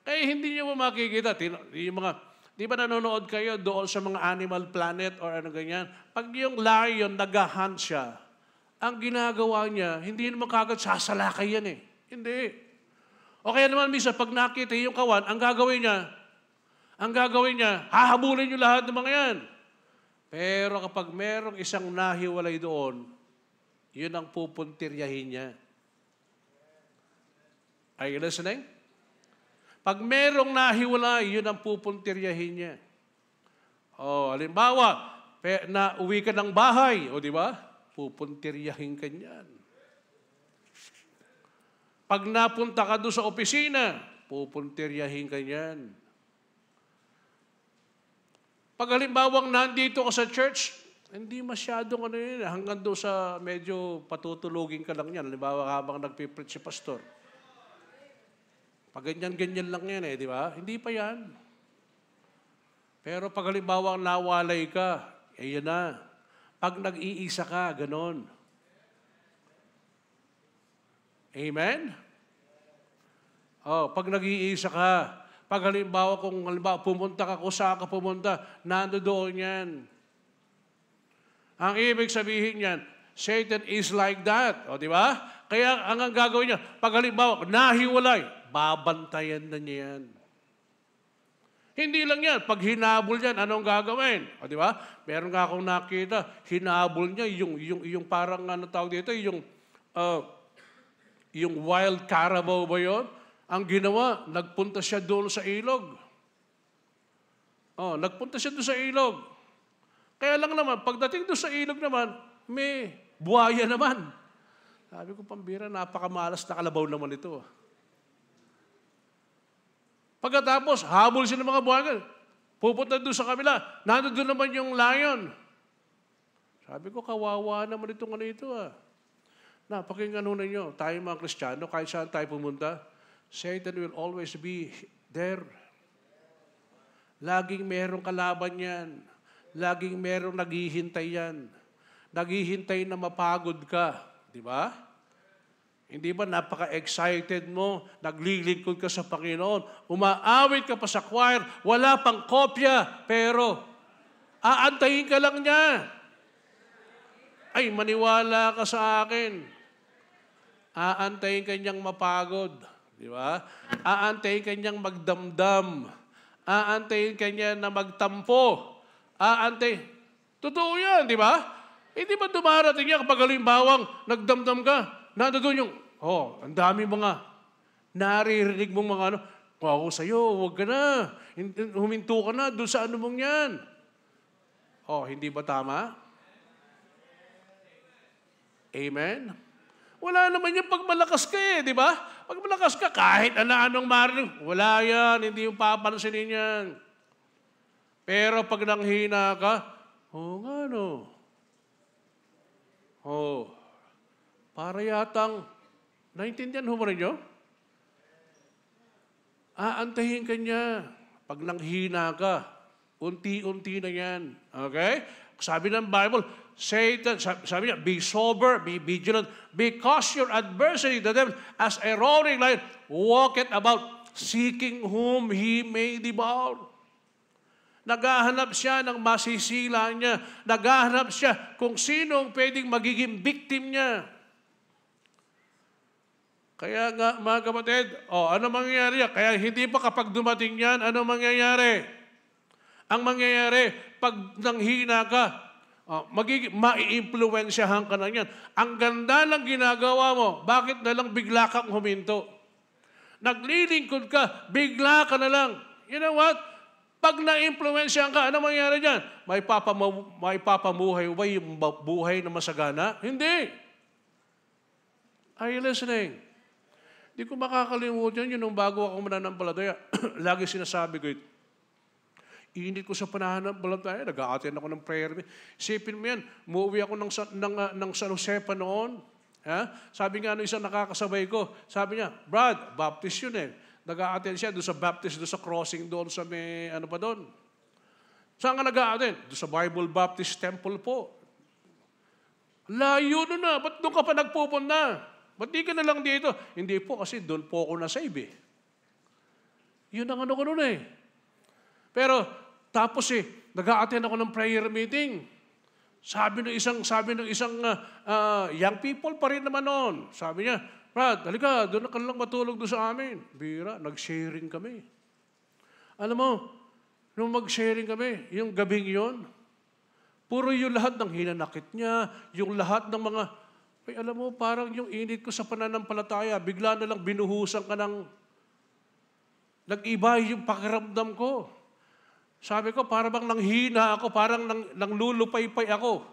Kaya hindi niyo mo makikita. Di ba nanonood kayo doon sa mga Animal Planet or ano ganyan? Pag yung lion, nag-hunt siya, ang ginagawa niya, hindi naman kagad sasalakay yan eh. Hindi. O kaya naman minsan, pag nakita yung kawan, ang gagawin niya, hahabulin niyo lahat ng mga yan. Pero kapag merong isang nahiwalay doon, yun ang pupuntiryahin niya. Are you listening? Pag merong nahiwalay, yun ang pupuntiryahin niya. Halimbawa, na uwi ka ng bahay, di ba? Pupuntiryahin ka niyan. Pag napunta ka doon sa opisina, pupuntiryahin ka niyan. Pag halimbawang nandito ka sa church, hindi masyadong yun. Hanggang doon sa medyo patutulugin ka lang yan. Halimbawa habang nagpipreach si pastor. Pag ganyan-ganyan lang yan di ba? Hindi pa yan. Pero pag halimbawang nawalay ka, yan na. Pag nag-iisa ka, ganon. Amen? Pag nag-iisa ka, pag halimbawa pumunta ka, kung saan ka pumunta, nandoon yan. Ang ibig sabihin yan, Satan is like that. Di ba? Kaya ang gagawin niya, pag halimbawa, nahiwalay, babantayan na niya yan. Hindi lang yan. Pag hinabol yan, anong gagawin? Di ba? Meron nga akong nakita, hinabol niya, yung parang tawag dito, yung wild carabao ba yun? Ang ginawa, nagpunta siya doon sa ilog. Nagpunta siya doon sa ilog. Kaya lang naman, pagdating doon sa ilog naman, may buhaya naman. Sabi ko, pambira, napakamalas na kalabaw naman ito. Pagkatapos, habol siya ng mga buhaya. Pupunta doon sa kabila. Nandun naman yung lion. Sabi ko, kawawa naman itong ito. Pakinggan ninyo, tayo mga Kristiyano, kahit saan tayo pumunta, Satan will always be there. Laging merong kalaban yan. Laging merong naghihintay yan. Naghihintay na mapagod ka. Di ba? Hindi ba napaka-excited mo? Naglilingkod ka sa Panginoon. Umaawit ka pa sa choir. Wala pang kopya. Pero, aantayin ka lang niya. Ay, maniwala ka sa akin. Aantayin ka niyang mapagod. Di ba? Aantayin ka niyang magdamdam. Aantayin ka niya na magtampo. Totoo yan, di ba? Hindi ba dumarating niya kapag halimbawang nagdamdam ka? Nandoon yung, ang dami mga naririnig mong mga sa'yo, huwag ka na. Huminto ka na doon sa mong yan. Hindi ba tama? Amen? Wala naman yung pag malakas ka di ba? Pag malakas ka, kahit anong marinig, wala yan, hindi yung papansinin yan. Pero pag nanghina ka, para yatang, naintindihan mo rin nyo? Aantahin ka niya. Pag nanghina ka, unti-unti na yan. Okay? Sabi ng Bible, Satan, sabi niya, be sober, be vigilant, because your adversary, the devil, as a roaring lion, walketh about, seeking whom he may devour. Naghahanap siya ng masisila niya. Naghahanap siya kung sino ang pwedeng magiging victim niya. Kaya nga, mga kapatid, ano mangyayari? Kaya hindi pa kapag dumating yan, ano mangyayari? Ang mangyayari, pag nanghina ka, mai-impluensyahan ka na yan. Ang ganda ng ginagawa mo, bakit na lang bigla kang huminto? Naglilingkod ka, bigla ka na lang. You know what? Pag na-impluensyahan ka, ano mangyayari dyan? May papamuhay ba yung buhay na masagana? Hindi. Are you listening? Hindi ko makakalimutan yun nung bago ako mananampalataya. Lagi sinasabi ko ito. Init ko sa pananampalataya, nag-a-attend ako ng prayer. Isipin mo yan, umuwi ako ng San Jose pa noon. Ha? Sabi nga isang nakakasabay ko, sabi niya, Brad, Baptist yun eh. Nag-a-attend siya doon sa Baptist, doon sa crossing doon sa may, ano pa doon. Saan ka nag-a-attend? Doon sa Bible Baptist Temple po. Layo na, ba't doon ka pa nagpupunta? Ba't di ka na lang dito? Hindi po, kasi doon po ako na-save eh. Yun ang ano ko noon eh. Pero, tapos nag-a-attend ako ng prayer meeting. Sabi ng isang young people pa rin naman noon. Sabi niya, Brad, halika, doon ka lang matulog doon sa amin. Bira, nag-sharing kami. Alam mo, nung mag-sharing kami, yung gabing yon, puro yung lahat ng hinanakit niya, yung lahat ng mga, alam mo, parang yung init ko sa pananampalataya, bigla na lang binuhusan ka ng, nag-iba yung pakiramdam ko. Sabi ko, parang nanghina ako, parang nanglulupay-pay ako.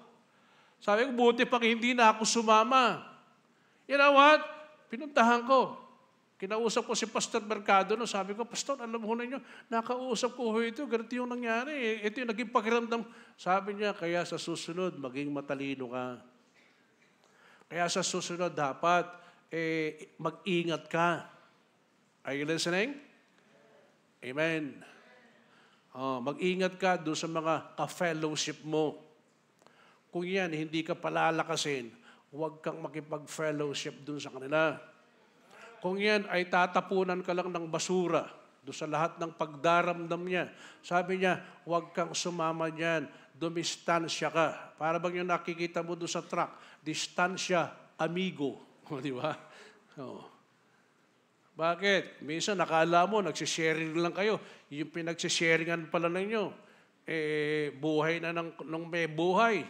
Sabi ko, buti pang hindi na ako sumama. You know what? Pinuntahan ko. Kinausap ko si Pastor Mercado. No? Sabi ko, Pastor, alam mo ninyo, nakausap ko ito, ganito yung nangyari. Ito yung naging pakiramdam. Sabi niya, kaya sa susunod, maging matalino ka. Kaya sa susunod, dapat mag-ingat ka. Are you listening? Amen. Mag-ingat ka doon sa mga ka-fellowship mo. Kung yan, hindi ka palalakasin, huwag kang makipag-fellowship doon sa kanila. Kung yan ay tatapunan ka lang ng basura doon sa lahat ng pagdaramdam niya, sabi niya, huwag kang sumama niyan, dumistansya ka. Para bang yung nakikita mo doon sa truck, distansya, amigo. Di ba? Bakit? Minsan nakala mo, nagsisharing lang kayo. Yung pinagsisharingan pala ninyo, buhay na ng may buhay.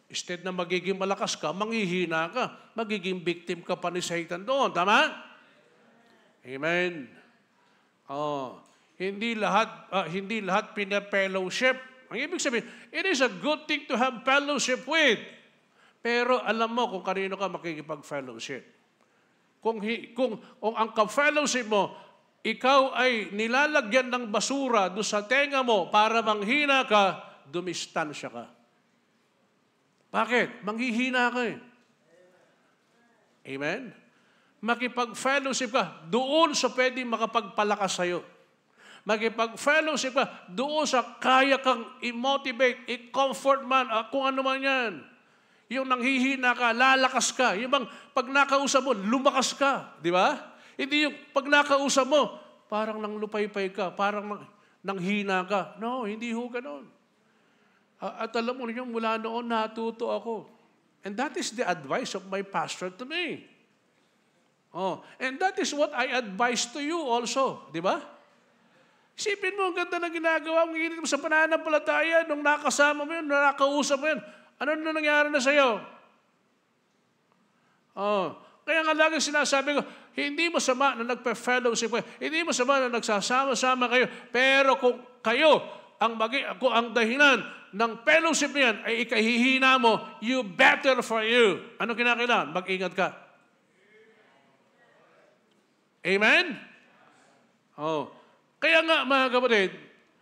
Instead na magiging malakas ka, manghihina ka. Magiging victim ka pa ni Satan doon. Tama? Amen. Hindi lahat pina-fellowship. Ang ibig sabihin, it is a good thing to have fellowship with. Pero alam mo kung kanino ka makikipag-fellowship. Kung ang ka-fellowship mo, ikaw ay nilalagyan ng basura doon sa tenga mo para manghina ka, dumistansya ka. Bakit? Manghihina ka eh. Amen? Makipag-fellowship ka doon sa pwedeng makapagpalakas sa'yo. Makipag-fellowship ka doon sa kaya kang i-motivate, i-comfort man, kung ano man yan. Yung nanghihina ka, lalakas ka. Yung bang pag nakausap mo, lumakas ka. Di ba? Hindi yung pag nakausap mo, parang nanglupay-pay ka, parang nanghina ka. No, hindi ho ganon. At alam mo niyo, mula noon natuto ako. And that is the advice of my pastor to me. And that is what I advise to you also. Di ba? Isipin mo, ang ganda na ginagawa mo sa pananampalataya, nung nakasama mo yun, nakakausap mo yun, ano na nangyari na sa'yo? Kaya nga lagi sinasabi ko, hindi masama na nagpa-fellowship kayo, hindi masama na nagsasama-sama kayo, pero kung kayo, kung ang dahilan ng fellowship niyan ay ikahihina mo, you better for you. Ano kinakailangan? Mag-ingat ka. Amen? Kaya nga, mga kapatid,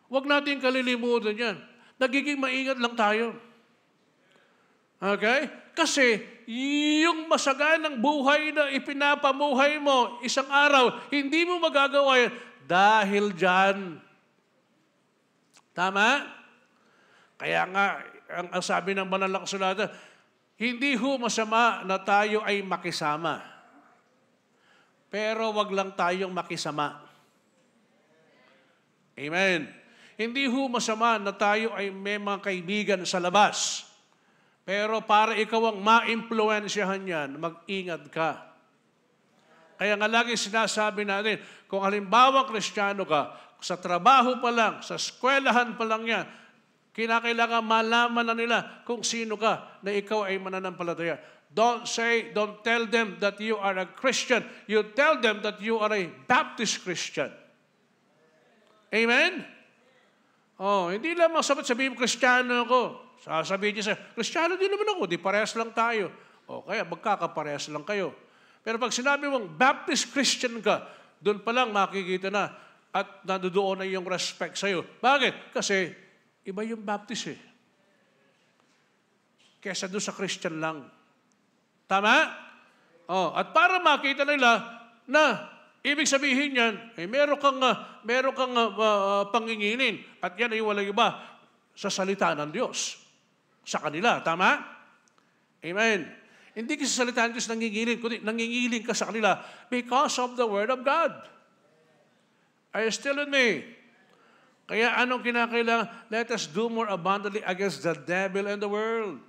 huwag natin kalilimutan yan. Nagiging maingat lang tayo. Okay? Kasi yung masaganang buhay na ipinapamuhay mo isang araw, hindi mo magagawa yan dahil dyan. Tama? Kaya nga, ang sabi ng banal na kasulatan, hindi ho masama na tayo ay makisama. Pero wag lang tayong makisama. Amen. Hindi ho masama na tayo ay may mga kaibigan sa labas. Pero para ikaw ang ma-impluensyahan yan, mag-ingat ka. Kaya nga lagi sinasabi natin, kung halimbawa Kristiyano ka, sa trabaho pa lang, sa eskwelahan pa lang yan, kinakailangan malaman na nila kung sino ka na ikaw ay mananampalataya. Don't tell them that you are a Christian. You tell them that you are a Baptist Christian. Amen? Hindi lang masabat sabihin, Kristiyano ako. Sasabihin niya Kristiyano din naman ako, di parehas lang tayo. Kaya magkakaparehas lang kayo. Pero pag sinabi mong Baptist Christian ka, doon pa lang makikita na at nandoon na yung respect sa'yo. Bakit? Kasi iba yung Baptist kesa doon sa Christian lang. Tama? At para makita nila na ibig sabihin yan, meron kang panginginin. At yan ay walang iba sa salita ng Diyos. Sa kanila. Tama? Amen. Hindi ka sa salita ng Diyos nangingiling, kundi nangingiling ka sa kanila because of the Word of God. Are you still with me? Kaya anong kinakailangan? Let us do more abundantly against the devil and the world.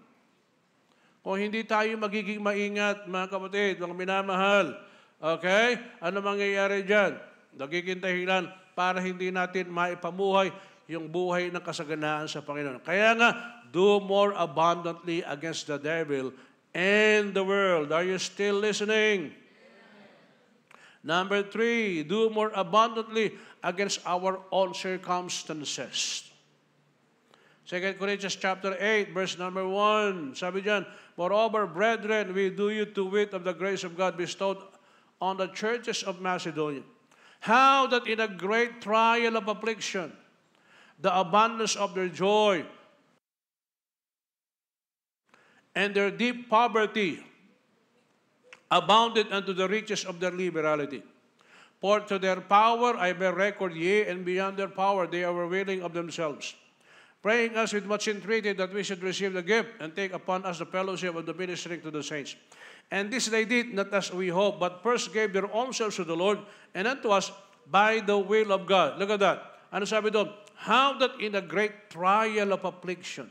Kung hindi tayo magiging maingat, mga kapatid, mga minamahal, okay? Ano mangyayari dyan? Nagiging dahilan para hindi natin maipamuhay yung buhay ng kasaganaan sa Panginoon. Kaya nga, do more abundantly against the devil and the world. Are you still listening? Number 3, do more abundantly against our own circumstances. 2 Corinthians chapter 8, verse number 1. Sabi dyan, moreover, brethren, we do you to wit of the grace of God bestowed on the churches of Macedonia, how that in a great trial of affliction, the abundance of their joy and their deep poverty abounded unto the riches of their liberality. For to their power I bear record, yea, and beyond their power they are willing of themselves, praying us with much entreaty that we should receive the gift and take upon us the fellowship of the ministering to the saints. And this they did, not as we hope, but first gave their own selves to the Lord, and unto us by the will of God. Look at that. Ano sabi doon? How that in a great trial of affliction,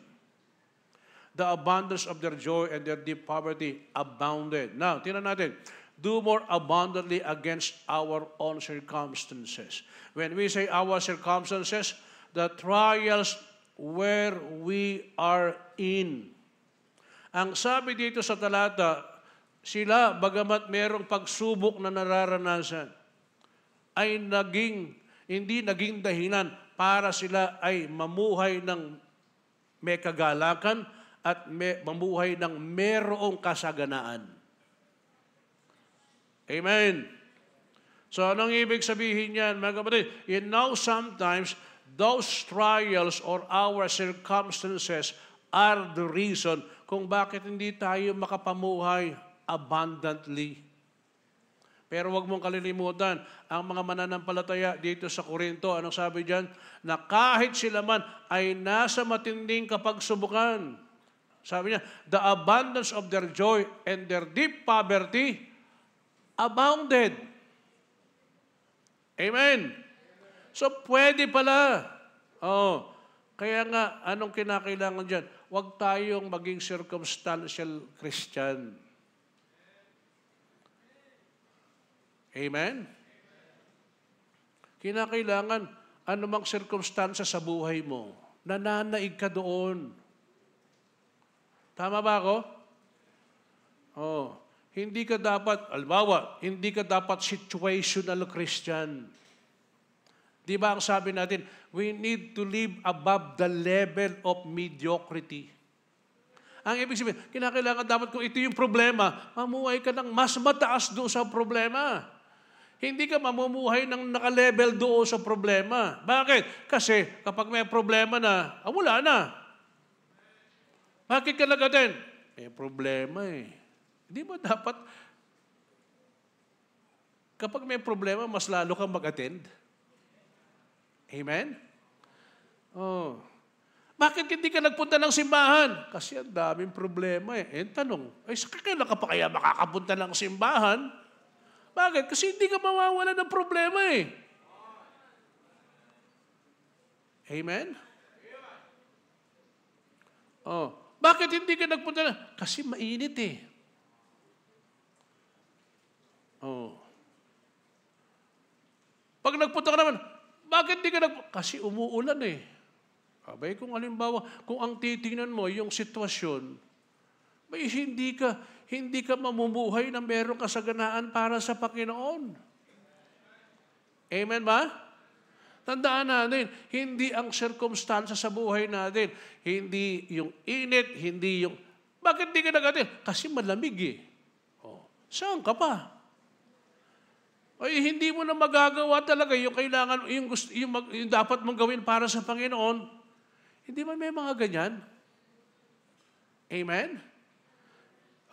the abundance of their joy and their deep poverty abounded. Now, tingnan natin. Do more abundantly against our own circumstances. When we say our circumstances, the trials where we are in. Ang sabi dito sa talata, sila, bagamat merong pagsubok na nararanasan, ay hindi naging dahilan para sila ay mamuhay ng may kagalakan at mamuhay ng merong kasaganaan. Amen. So, anong ibig sabihin yan, mga kapatid? You know, sometimes, those trials or our circumstances are the reason kung bakit hindi tayo makapamuhay abundantly. Pero wag mong kalilimutan, ang mga mananampalataya dito sa Korinto, anong sabi dyan? Na kahit sila man ay nasa matinding kapagsubukan, sabi niya, the abundance of their joy and their deep poverty abounded. Amen. So, pwede pala. Kaya nga, anong kinakailangan dyan? Huwag tayong maging circumstantial Christian. Amen? Kinakailangan, anumang circumstance sa buhay mo, nananaig ka doon. Tama ba ako? Hindi ka dapat, albawa, hindi ka dapat situational Christian. Di ba ang sabi natin, we need to live above the level of mediocrity. Ang ibig sabihin, kinakailangan dapat kung ito yung problema, mamuhay ka ng mas mataas doon sa problema. Hindi ka mamumuhay ng naka-level doon sa problema. Bakit? Kasi kapag may problema na, wala na. Bakit ka nag-attend? May problema Di ba dapat, kapag may problema, mas lalo kang mag-attend? Amen? Bakit hindi ka nagpunta ng simbahan? Kasi ang daming problema tanong, kailan ka pa kaya makakapunta ng simbahan? Bakit? Kasi hindi ka mawawala ng problema Amen? Bakit hindi ka nagpunta na? Kasi mainit eh. Oh. Pag nagpunta ka naman, bakit hindi ka nagpunta? Kasi umuulan eh. Abay, kung halimbawa, kung ang titingnan mo, yung sitwasyon, may hindi ka mamumuhay na meron kasaganaan para sa Panginoon. Amen ba? Tandaan natin, hindi ang circumstance sa buhay natin, hindi yung init, hindi yung... Bakit di ka nag-attend? Kasi malamig eh. Oh, saan ka pa? Ay, hindi mo na magagawa talaga yung kailangan, yung dapat mong gawin para sa Panginoon. Hindi ba may mga ganyan? Amen?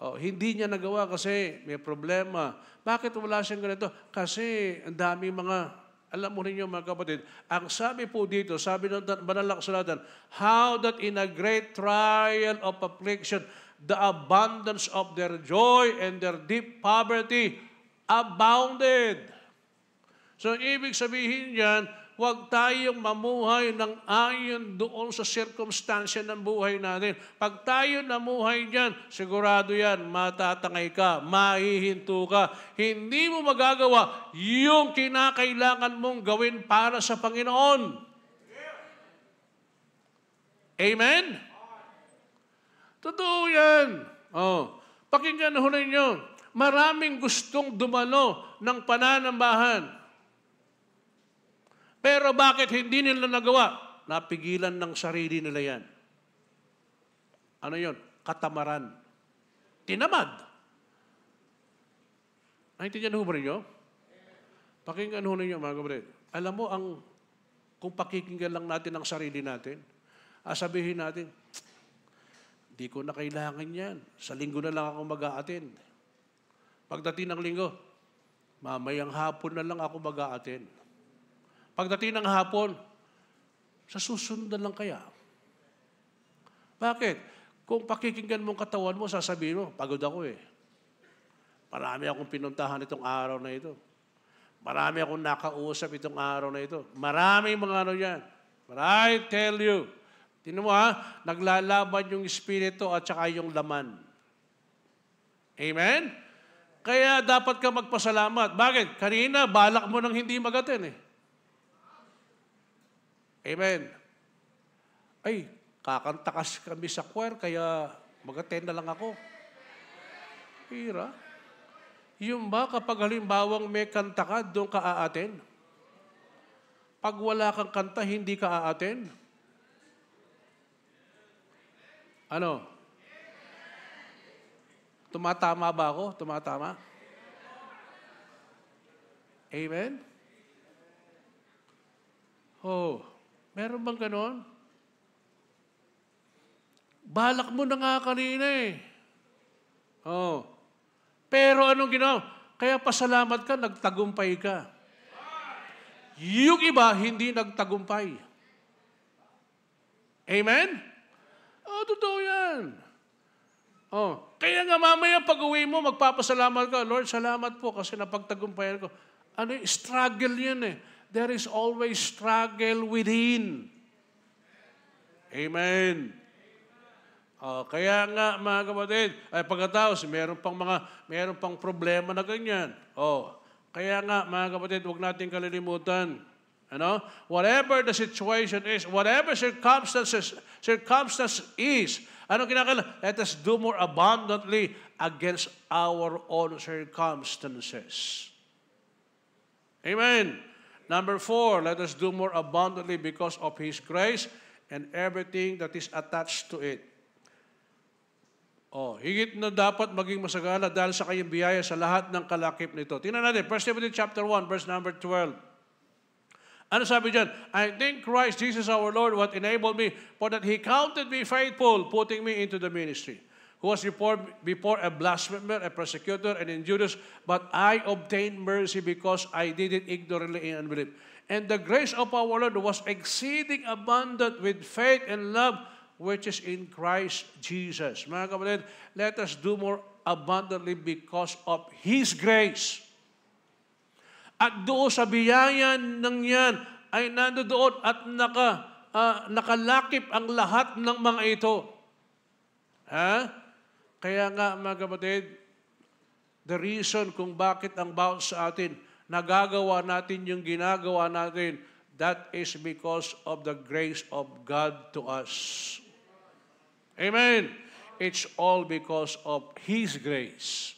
Oh, hindi niya nagawa kasi may problema. Bakit wala siyang ganito? Kasi ang dami mga... Alam mo ninyo mga kapatid, ang sabi po dito, sabi ng banal na kasulatan, how that in a great trial of affliction, the abundance of their joy and their deep poverty abounded. So, ibig sabihin yan, huwag tayong mamuhay ng ayon doon sa circumstansya ng buhay natin. Pag tayo namuhay dyan, sigurado yan, matatangay ka, mahihinto ka. Hindi mo magagawa yung kinakailangan mong gawin para sa Panginoon. Amen? Totoo yan. Oh. Pakinggan ho ninyo, maraming gustong dumalo ng pananambahan. Pero bakit hindi nila nagawa? Napigilan ng sarili nila yan. Ano yon? Katamaran. Tinamad. Naintindihan ho ba ninyo? Pakinggan ho ninyo, mga kapatid. Alam mo, kung pakikinggan lang natin ang sarili natin, sabihin natin, di ko na kailangan yan. Sa linggo na lang ako mag-a-attend. Pagdating ng linggo, mamayang hapon na lang ako mag-a-attend. Pagdating ng hapon, sa susunod na lang kaya. Bakit? Kung pakikinggan mong katawan mo, sasabihin mo, pagod ako eh. Marami akong pinuntahan itong araw na ito. Marami akong nakausap itong araw na ito. Marami mga ano yan. But I tell you, tinan mo ha, naglalaban yung espiritu at saka yung laman. Amen? Kaya dapat ka magpasalamat. Bakit? Kanina, balak mo nang hindi mag-attend eh. Amen. Ay, kakantakas kami sa choir, kaya mag-attend na lang ako. Hira. Yung ba, kapag halimbawang may kanta ka, doon ka a-attend? Pag wala kang kanta, hindi ka a-attend? Ano? Tumatama ba ako? Tumatama? Amen? Oh, meron bang ganon? Balak mo na nga kanina eh. Oh. Pero anong ginawa? Kaya pasalamat ka, nagtagumpay ka. Yung iba, hindi nagtagumpay. Amen? Oh, totoo yan. Oh. Kaya nga mamaya pag-uwi mo, magpapasalamat ka. Lord, salamat po kasi napagtagumpayan ko. Ano yung struggle yan eh. There is always struggle within. Amen. Oh, kaya nga mga kapatid, ay pagkatapos meron pang problema na ganyan. Oh, kaya nga mga kapatid, huwag nating kalilimutan. Ano? Whatever the situation is, whatever circumstance is, ano kinakailangan? Let us do more abundantly against our own circumstances. Amen. Number 4, let us do more abundantly because of His grace and everything that is attached to it. Oh, higit na dapat maging masagana dahil sa kanyang biyaya sa lahat ng kalakip nito. Tingnan natin, 1 Timothy chapter 1, verse number 12. Ano sabi dyan? I thank Christ Jesus our Lord what enabled me, for that He counted me faithful, putting me into the ministry. Who was before a blasphemer, a persecutor, and injurious, but I obtained mercy because I did it ignorantly in unbelief. And the grace of our Lord was exceeding abundant with faith and love, which is in Christ Jesus. Mga kapatid, let us do more abundantly because of His grace. At doon sa biyaya ng yan, ay nandoon at nakalakip ang lahat ng mga ito. Ha? Kaya nga, mga kapatid, the reason kung bakit ang bawat sa atin, nagagawa natin yung ginagawa natin, that is because of the grace of God to us. Amen. It's all because of His grace.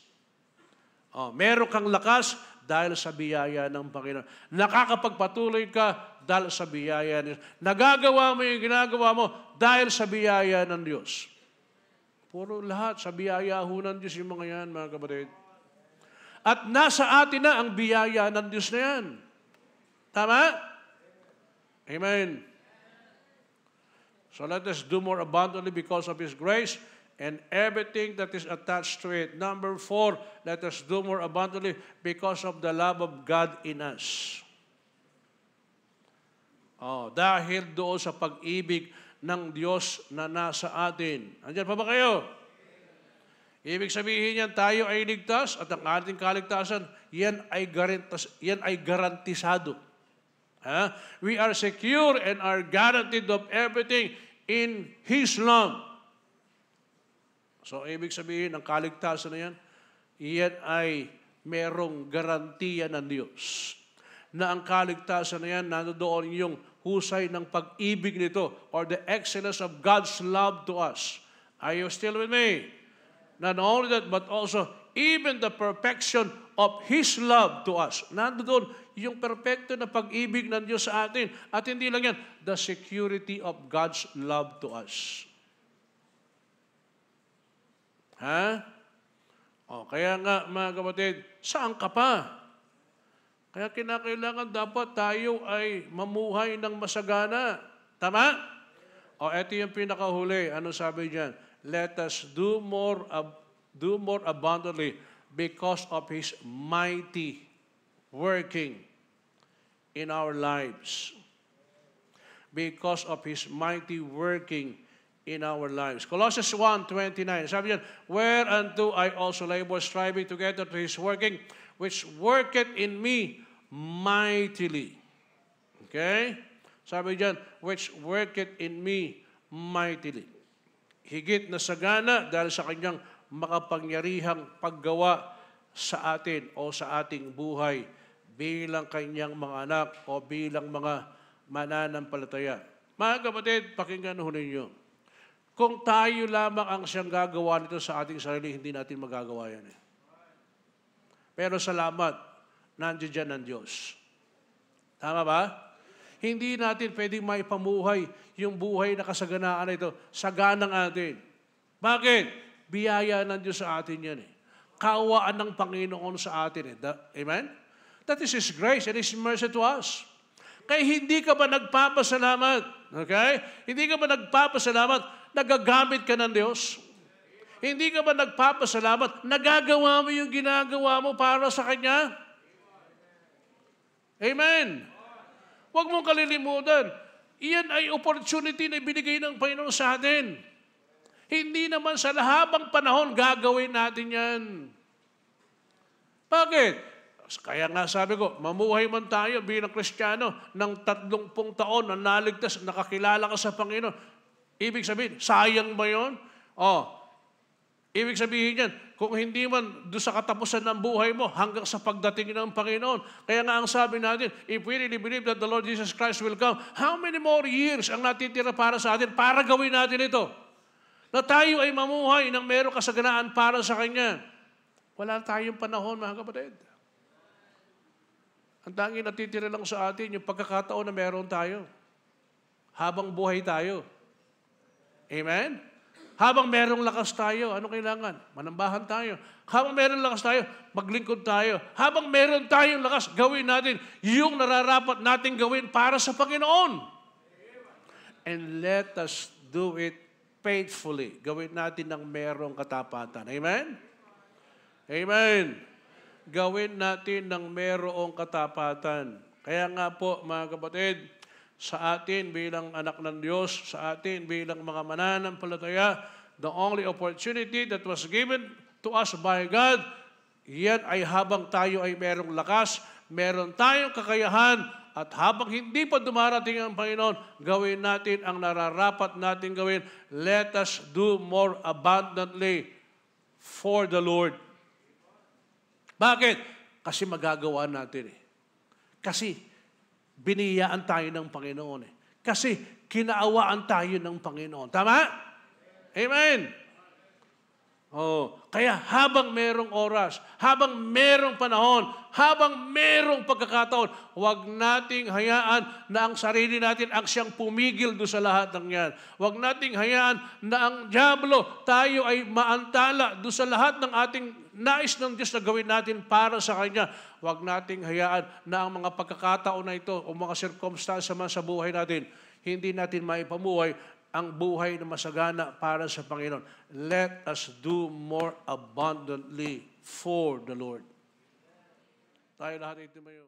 Meron kang lakas dahil sa biyaya ng Panginoon. Nakakapagpatuloy ka dahil sa biyaya ng Diyos. Nagagawa mo yung ginagawa mo dahil sa biyaya ng Diyos. Puro lahat sa biyaya ho ng Diyos yung mga yan, mga kapatid. At nasa atin na ang biyaya ng Diyos na yan. Tama? Amen. So let us do more abundantly because of His grace and everything that is attached to it. Number 4, let us do more abundantly because of the love of God in us. Dahil doon sa pag-ibig ng Diyos na nasa atin. Andiyan pa ba kayo? Ibig sabihin yan, tayo ay ligtas at ang ating kaligtasan, yan ay garantisado. We are secure and are guaranteed of everything in His love. So, ibig sabihin, ang kaligtasan na yan, yan ay merong garantiya ng Diyos. Na ang kaligtasan na yan, nandoon yung husay ng pag-ibig nito or the excellence of God's love to us. Are you still with me? Not only that, but also even the perfection of His love to us. Nandoon yung perfecto na pag-ibig ng Diyos sa atin. At hindi lang yan, the security of God's love to us. Kaya nga, mga kapatid, saan ka pa? Kaya kinakailangan dapat tayo ay mamuhay ng masagana. Tama? Ito yung pinakahuli. Ano sabi diyan? Let us do more abundantly because of His mighty working in our lives. Because of His mighty working in our lives. Colossians 1:29. Sabi diyan, whereunto I also labor, striving together to His working, which worketh in me mightily. Okay? Sabi diyan, which worketh in me mightily. Higit na sagana dahil sa kanyang makapangyarihang paggawa sa atin o sa ating buhay bilang kanyang mga anak o bilang mga mananampalataya. Mga kapatid, pakinggan ho ninyo. Kung tayo lamang ang siyang gagawa nito sa ating sarili, hindi natin magagawa yan. Pero salamat, nandiyan dyan ang Diyos. Tama ba? Hindi natin pwedeng maipamuhay yung buhay na kasaganaan na ito sa ganang atin. Bakit? Biyaya ng Diyos sa atin yan. Kaawaan ng Panginoon sa atin. Amen? That is His grace and His mercy to us. Kaya hindi ka ba nagpapasalamat? Okay? Hindi ka ba nagpapasalamat? Nagagamit ka ng Diyos? Hindi ka ba nagpapasalamat? Nagagawa mo yung ginagawa mo para sa Kanya? Amen. Huwag mong kalilimutan. Iyan ay opportunity na ibinigay ng Panginoon sa atin. Hindi naman sa lahabang panahon gagawin natin yan. Bakit? Kaya nga sabi ko, mamuhay man tayo bilang Kristiyano ng 30 taon na naligtas, nakakilala ka sa Panginoon. Ibig sabihin, sayang ba yun? Ibig sabihin yan, kung hindi man doon sa katapusan ng buhay mo hanggang sa pagdating ng Panginoon. Kaya nga ang sabi natin, if we really believe that the Lord Jesus Christ will come, how many more years ang natitira para sa atin para gawin natin ito? Na tayo ay mamuhay ng merong kasaganaan para sa Kanya. Wala tayong panahon, mga kapatid. Ang tanging natitira lang sa atin yung pagkakataon na meron tayo. Habang buhay tayo. Amen? Habang merong lakas tayo, ano kailangan? Manambahan tayo. Habang merong lakas tayo, maglingkod tayo. Habang meron tayong lakas, gawin natin yung nararapat natin gawin para sa Panginoon. And let us do it faithfully. Gawin natin ng merong katapatan. Amen? Amen. Gawin natin ng merong katapatan. Kaya nga po, mga kapatid, sa atin bilang anak ng Diyos, sa atin bilang mga mananampalataya, the only opportunity that was given to us by God, yan ay habang tayo ay merong lakas, meron tayong kakayahan at habang hindi pa dumarating ang Panginoon, gawin natin ang nararapat natin gawin. Let us do more abundantly for the Lord. Bakit? Kasi magagawa natin eh. Kasi biniyaan tayo ng Panginoon eh. Kasi kinaawaan tayo ng Panginoon. Tama? Amen. Oh, kaya habang merong oras, habang merong panahon, habang merong pagkakataon, huwag nating hayaan na ang sarili natin ang siyang pumigil do sa lahat ng yan. Huwag nating hayaan na ang dyablo, tayo ay maantala do sa lahat ng ating nais ng Diyos na gawin natin para sa Kanya. Huwag nating hayaan na ang mga pagkakataon na ito o mga circumstance man sa buhay natin, hindi natin maipamuhay ang buhay na masagana para sa Panginoon. Let us do more abundantly for the Lord. Tayo lahat ito mayo.